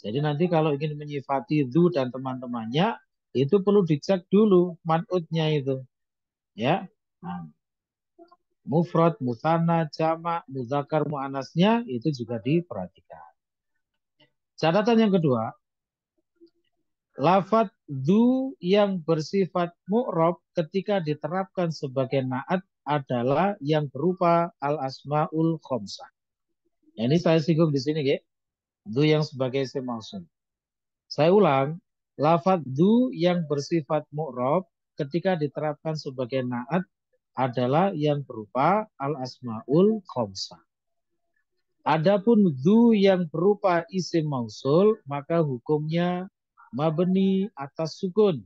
Jadi nanti kalau ingin menyifati du dan teman-temannya, itu perlu dicek dulu man'utnya itu. Ya, nah, mufrad, musanna, jamak, muzakkar, muannasnya itu juga diperhatikan. Catatan yang kedua, lafadz du yang bersifat mu'rab ketika diterapkan sebagai naat adalah yang berupa al-asmaul khomsah. Nah, ini saya singgung di sini, ya. Du yang sebagai isim mausul. Saya ulang, lafadz du yang bersifat mu'rab ketika diterapkan sebagai naat adalah yang berupa al-asmaul khomsah. Adapun du yang berupa isim mausul, maka hukumnya mabni atas sukun.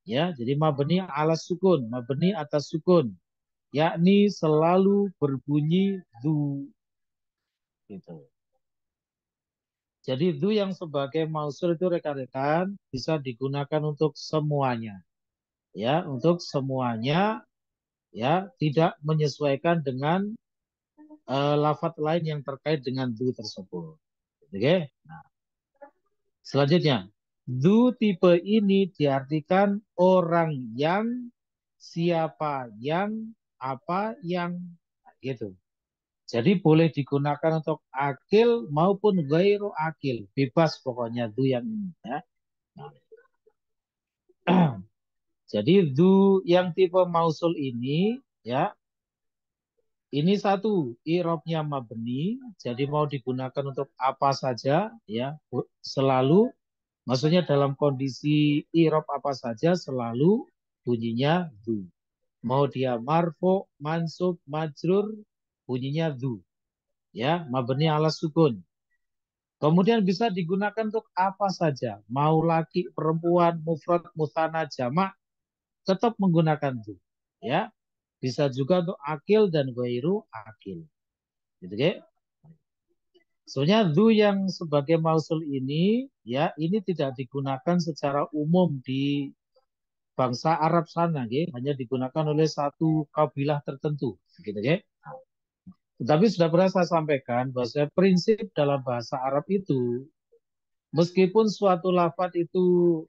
Ya, jadi mabni alas sukun, mabni atas sukun, yakni selalu berbunyi du. Gitu. Jadi du yang sebagai mausul itu rekan-rekan bisa digunakan untuk semuanya. Ya, untuk semuanya, ya, tidak menyesuaikan dengan lafadz lain yang terkait dengan du tersebut. Oke. Nah, selanjutnya, du tipe ini diartikan orang yang, siapa yang, apa yang, gitu. Jadi boleh digunakan untuk akil maupun ghairu akil, bebas pokoknya du yang ini. Ya. Nah. Jadi du yang tipe mausul ini, ya, ini satu, i'rabnya mabni, jadi mau digunakan untuk apa saja, ya, selalu, maksudnya dalam kondisi i'rab apa saja selalu bunyinya du. Mau dia marfu, mansub, majrur, bunyinya du. Ya, mabni ala sukun. Kemudian bisa digunakan untuk apa saja, mau laki, perempuan, mufrad, musanna, jamak, tetap menggunakan du. Ya, bisa juga untuk akil dan ghairu akil. Gitu, ya. Soalnya du yang sebagai mausul ini, ya, ini tidak digunakan secara umum di bangsa Arab sana, ya. Hanya digunakan oleh satu kabilah tertentu, gitu, ya. Tetapi sudah pernah saya sampaikan bahwa prinsip dalam bahasa Arab itu, meskipun suatu lafadz itu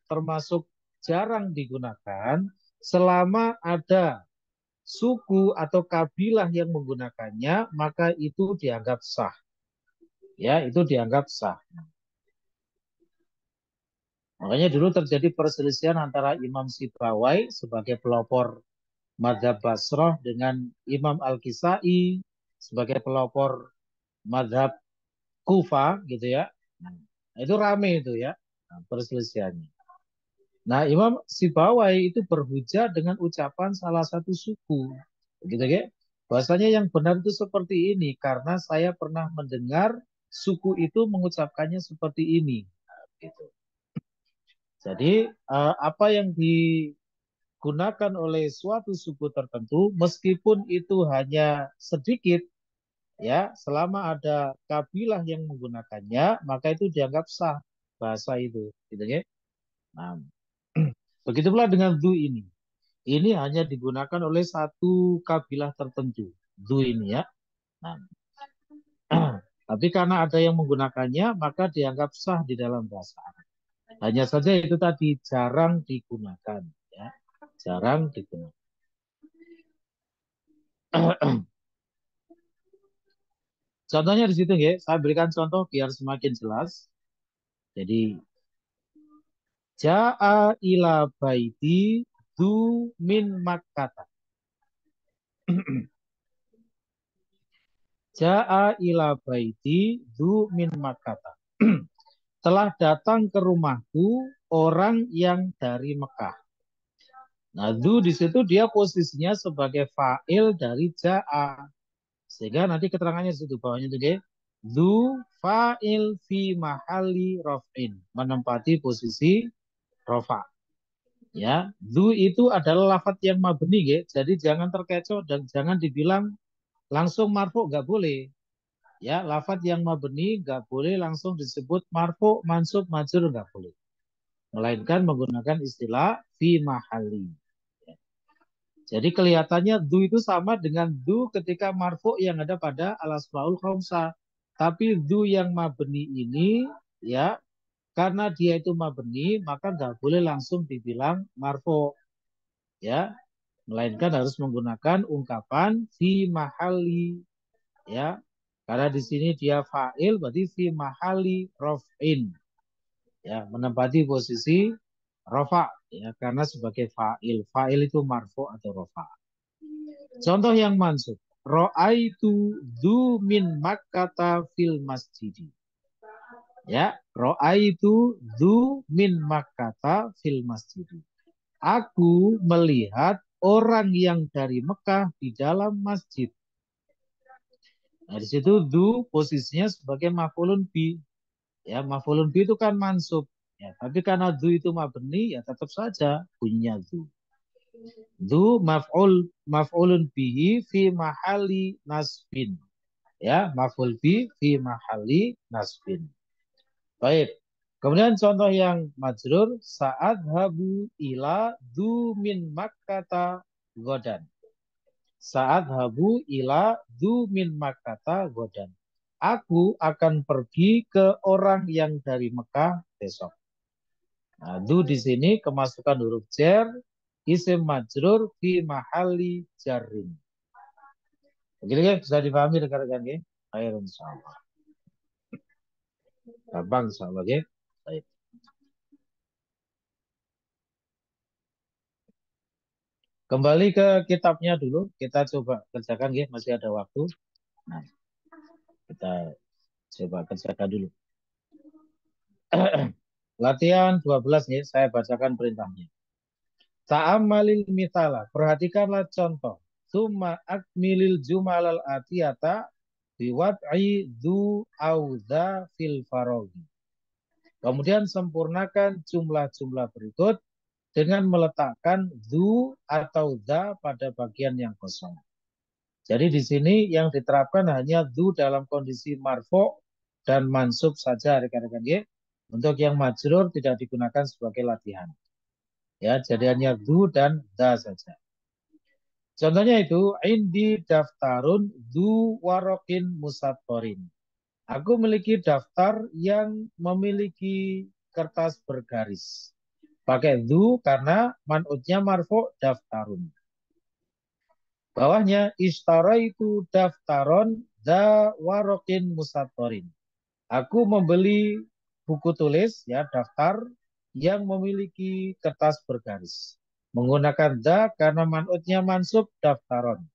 termasuk jarang digunakan, selama ada suku atau kabilah yang menggunakannya, maka itu dianggap sah. Ya, itu dianggap sah. Makanya dulu terjadi perselisihan antara Imam Sibawai sebagai pelopor Madzhab Basrah dengan Imam Al-Kisai sebagai pelopor Madzhab Kufa, gitu ya. Nah, itu rame itu ya, perselisihannya. Nah, Imam Sibawai itu berhujah dengan ucapan salah satu suku, gitu ya. Bahasanya yang benar itu seperti ini karena saya pernah mendengar suku itu mengucapkannya seperti ini. Gitu. Jadi apa yang digunakan oleh suatu suku tertentu, meskipun itu hanya sedikit, ya, selama ada kabilah yang menggunakannya, maka itu dianggap sah bahasa itu, gitu ya. Nah, begitu pula dengan du ini. Ini hanya digunakan oleh satu kabilah tertentu, du ini, ya. Nah, tapi karena ada yang menggunakannya, maka dianggap sah di dalam bahasa Arab. Hanya saja itu tadi jarang digunakan, ya, jarang digunakan. Contohnya di situ, ya, saya berikan contoh biar semakin jelas. Jadi, ja'a ila baiti du min Makkata. Ja'a ila baiti du min Makkata. Telah datang ke rumahku orang yang dari Mekah. Nah, du di situ dia posisinya sebagai fa'il dari ja'a. Sehingga nanti keterangannya di situ bawahnya itu, ya. Du fa'il fi mahali raf'in, menempati posisi rofa. Ya, du itu adalah lafadz yang mabni, ya. Jadi jangan terkecoh dan jangan dibilang langsung marfu, nggak boleh. Ya, lafadz yang mabni nggak boleh langsung disebut marfu, mansub, majrur, nggak boleh. Melainkan menggunakan istilah fi mahalli. Jadi kelihatannya du itu sama dengan du ketika marfu yang ada pada al-asmaul khamsah. Tapi du yang mabni ini ya karena dia itu mabni maka nggak boleh langsung dibilang marfu ya, melainkan harus menggunakan ungkapan fi mahalli ya. Karena di sini dia fa'il berarti fi mahalli raf'in. Ya, menempati posisi rafa ya karena sebagai fa'il. Fa'il itu marfu atau rafa. Contoh yang mansub. Ra'aitu du min makkata fil masjidi. Ya, ra'aitu du min makkata fil masjidi. Aku melihat orang yang dari Mekah di dalam masjid. Nah, di situ du posisinya sebagai maf'ulun bi. Ya, maf'ulun bi itu kan mansub. Ya, tapi karena du itu mabni ya tetap saja bunyinya du. Du maf'ulun bihi fi mahali nasbin. Ya, maf'ul bi fi mahali nasbin. Baik. Kemudian contoh yang majrur saat habu ila du min makkata godan. Saat habu ila du min makkata godan. Aku akan pergi ke orang yang dari Mekah besok. Nah, du di sini kemasukan huruf jar, isim majrur fi mahali jarrin. Begini ya, bisa dipahami rekan-rekan ya? Ayo insyaallah. Gampang insyaallah ya. Baik. Kembali ke kitabnya dulu, kita coba kerjakan ya, masih ada waktu. Nah, kita coba kerjakan dulu. Latihan 12 nih, saya bacakan perintahnya. Ta'amalil mitala, perhatikanlah contoh. Summa akmilil jumalal atiyata biwad'i du auza fil farogi. Kemudian sempurnakan jumlah-jumlah berikut dengan meletakkan du atau za pada bagian yang kosong. Jadi di sini yang diterapkan hanya du dalam kondisi marfu dan mansub saja rekan-rekan ya. Untuk yang majrur tidak digunakan sebagai latihan. Ya, jadi hanya du dan da saja. Contohnya itu indi daftarun du warokin musatorin. Aku memiliki daftar yang memiliki kertas bergaris. Pakai du karena man'utnya marfu daftarun. Bawahnya istaraitu daftaron da warokin musatorin. Aku membeli buku tulis ya daftar yang memiliki kertas bergaris. Menggunakan da karena man'utnya mansub daftaron.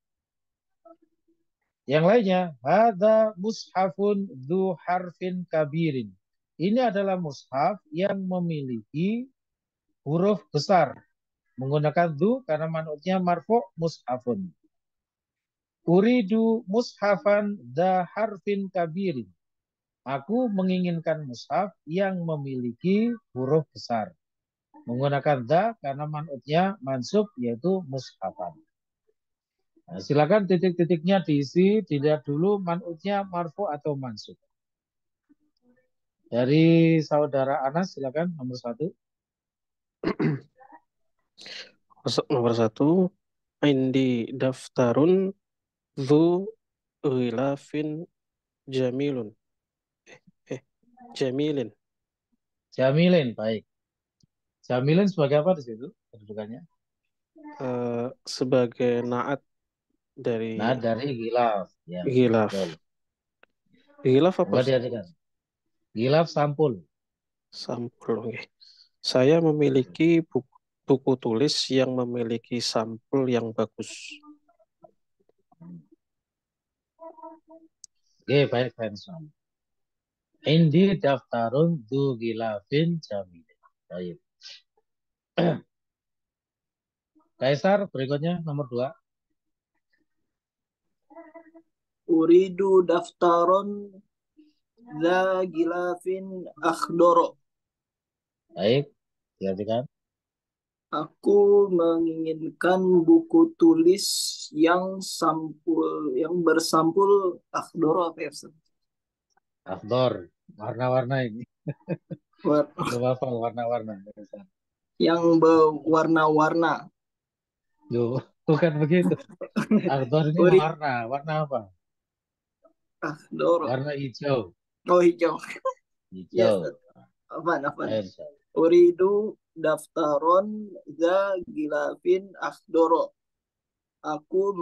Yang lainnya, hadza mushafun dzu harfin kabirin. Ini adalah mushaf yang memiliki huruf besar. Menggunakan dzu karena man'utnya marfu mushafun. Uridu mushafan dza harfin kabirin. Aku menginginkan mushaf yang memiliki huruf besar. Menggunakan dza karena man'utnya mansub yaitu mushafan. Nah, silakan titik-titiknya diisi, dilihat dulu man'utnya marfu atau mansub. Dari saudara Anas silakan nomor 1. Nomor 1, indi daftarun dzu ghilafin jamilun. Jamilin. Jamilin, baik. Jamilin sebagai apa di situ kedudukannya? Sebagai naat dari Nah, dari gilaf. Ya, ghilaf. betul. Ghilaf apa? Coba diartikan. Gilaf sampul. Sampul. Okay. Saya memiliki buku tulis yang memiliki sampul yang bagus. Oke, baik, baik. Indi daftarun du gilafin jamilin. Baik. Kaisar berikutnya nomor 2. Uridu daftaron dza gilafin akhdoro. Baik, diartikan. Aku menginginkan buku tulis yang bersampul akhdoro apa ya? Akhdar. Warna-warna ini. War- Belum hafal warna-warna. yang berwarna-warna. Yo, bukan begitu. Akhdar ini Uri warna. Warna apa? Akhdoro. Warna hijau. Oh, hijau. Yes, Hijau. apaan, apaan. Air. Uridu daftaron za gilafin akhdoro. Aku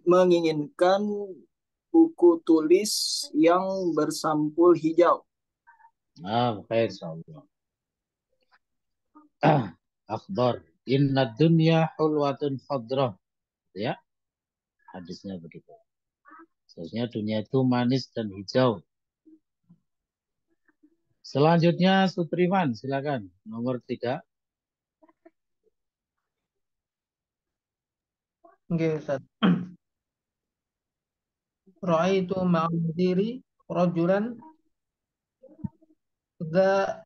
menginginkan buku tulis yang bersampul hijau. Nah, khair insyaallah. Akhdar. Inna dunya hulwatun khadrah. Ya, hadisnya begitu. Seharusnya dunia itu manis dan hijau. Selanjutnya Sutriman, silakan. Nomor 3. Oke, Ustaz. Ra'aitu ma'al mudiri rajulan dza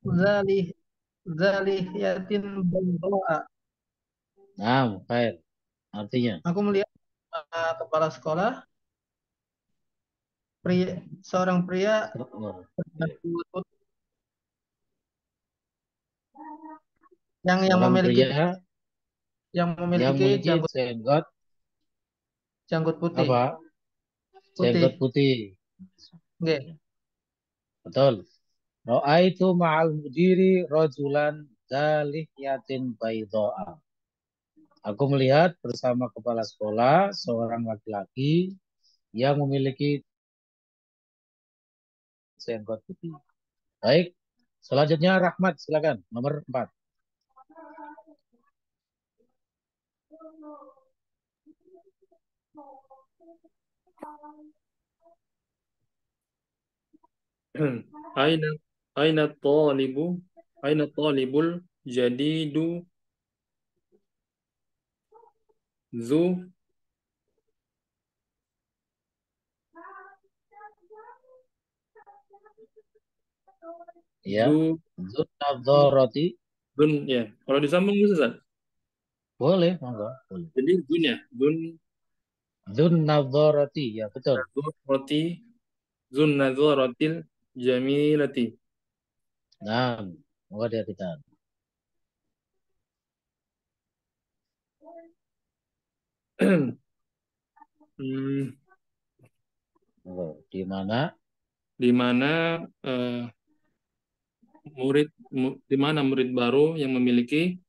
zalih zalihiyatin bayda'a. Nah, khair. Artinya. Aku melihat kepala sekolah seorang pria berjanggut putih yang Seorang memiliki pria yang memiliki janggut putih. apa? Jenggot putih. Oke. Betul. Ra'aitu ma'al mudiri rajulan dzalihiyatin bayda'a. Aku melihat bersama kepala sekolah seorang laki-laki yang memiliki jenggot putih. Baik. Selanjutnya Rahmat, silakan. Nomor 4. Aina aina talibu aina talibul jadidu zu Ya. zu Dzunadzarati. dun ya. Kalau disambung bisa Ustaz? Boleh, monggo. Boleh. Jadi dun ya, Dzunadzarati, ya betul. roti zun nazaratil jamilati. Nah, monggo diartikan. Monggo. Di mana di mana murid baru yang memiliki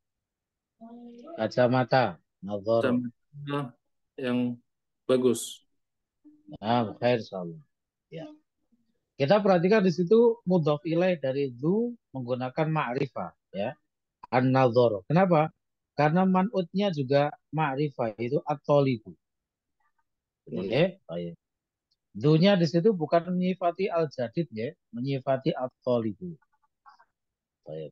kacamata nazar. kacamata yang bagus. Nah, khair insyaallah. Ya. Kita perhatikan di situ mudhof ilaih dari zu menggunakan ma'rifah, ya. An-nazar. Kenapa? Karena man'utnya juga ma'rifah, itu at-talibu. Oke, baik. Dunya di situ bukan menyifati al-jadid, ya, menyifati at-talibu. Baik.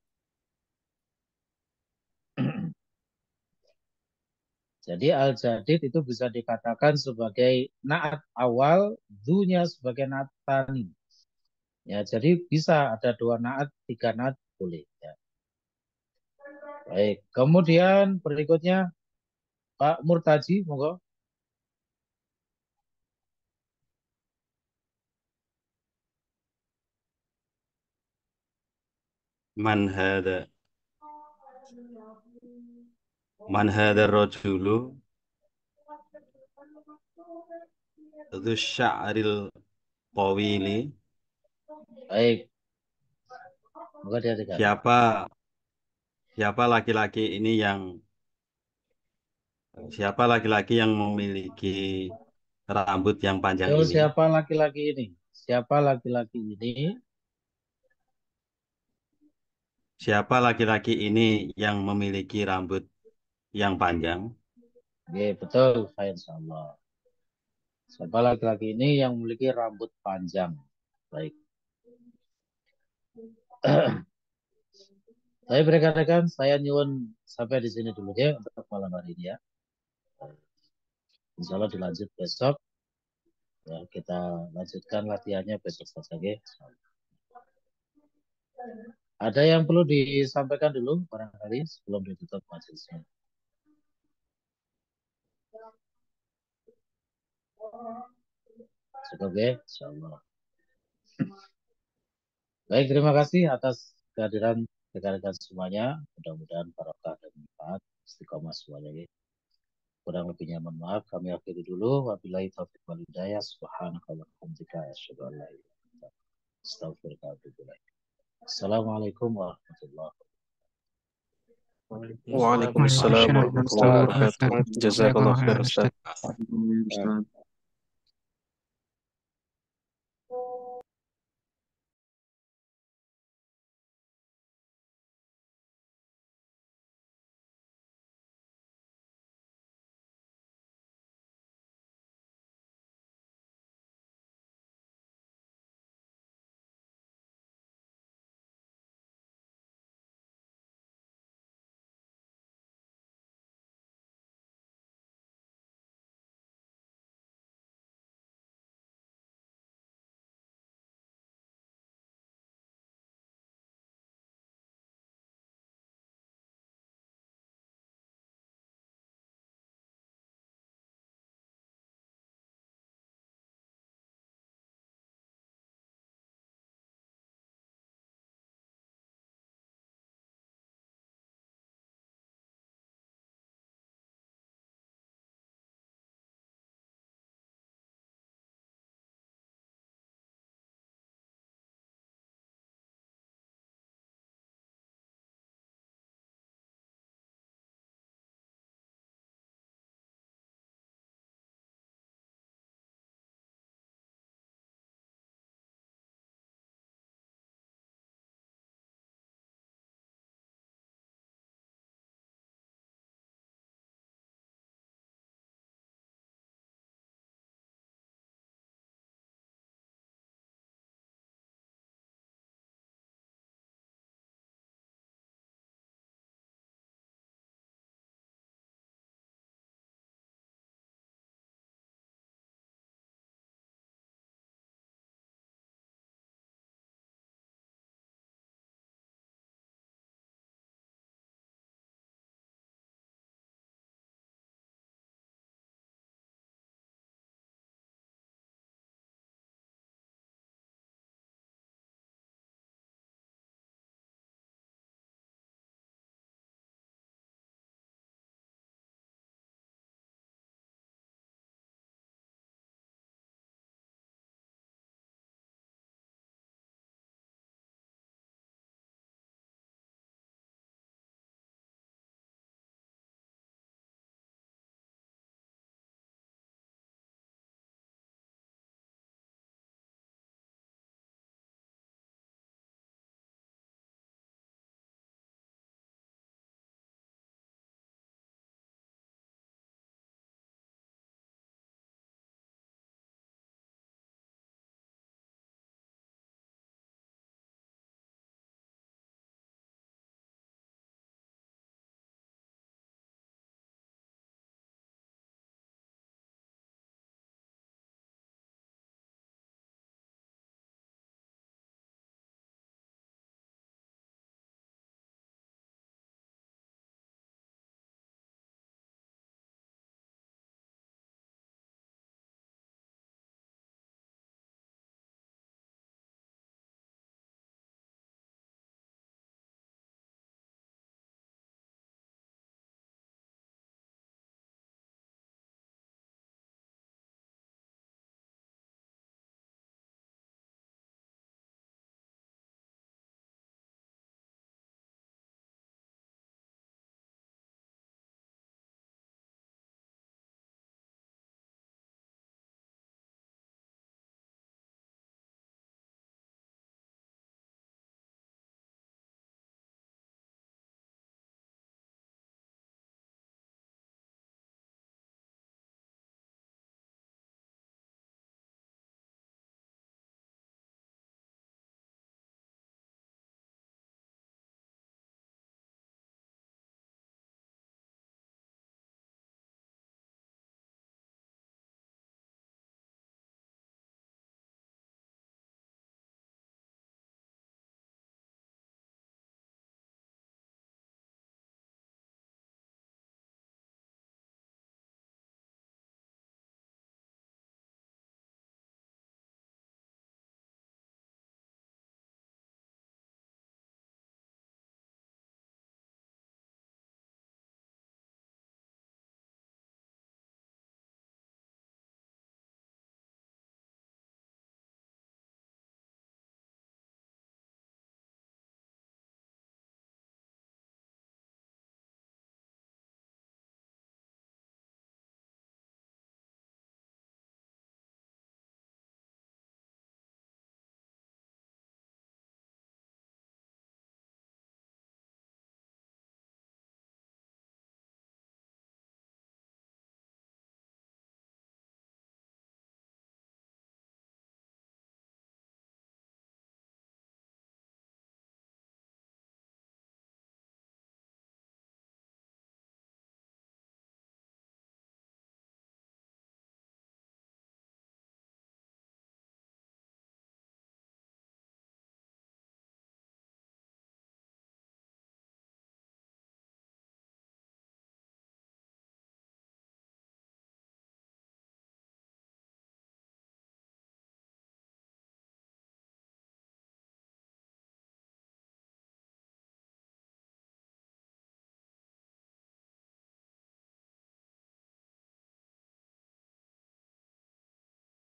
Jadi al-jadid itu bisa dikatakan sebagai naat awal, dunya sebagai naat tani. Ya, jadi bisa ada 2 naat, 3 naat boleh. Ya. Baik, kemudian berikutnya Pak Murtaji, monggo. Man hada rajulu dzu sya'ril tawili. Baik. Monggo diartikan. Siapa laki-laki yang memiliki rambut yang panjang ini? Siapa laki-laki ini? Siapa laki-laki ini? Siapa laki-laki ini yang memiliki rambut yang panjang? Oke, betul, insyaallah. Siapa laki-laki ini yang memiliki rambut panjang? Baik. Saya rekan-rekan, saya nyuwun sampai di sini dulu ya untuk malam hari ini ya. Insya Allah dilanjut besok. Ya, kita lanjutkan latihannya besok saja. Ya. Ada yang perlu disampaikan dulu barangkali sebelum ditutup majelisnya. Cukup ya, insyaallah. Baik, terima kasih atas kehadiran rekan-rekan semuanya. Mudah-mudahan barokah dan manfaat istiqomah semuanya ya. Kurang lebihnya mohon maaf, kami akhiri dulu. Wabillahi taufiq wal hidayah. Subhanakallahumma wa bihamdika asyhadu an la ilaha illa anta astaghfiruka wa atubu ilaik. Assalamualaikum warahmatullahi wabarakatuh. Waalaikumsalam warahmatullahi wabarakatuh. Jazakallah khair Ustaz.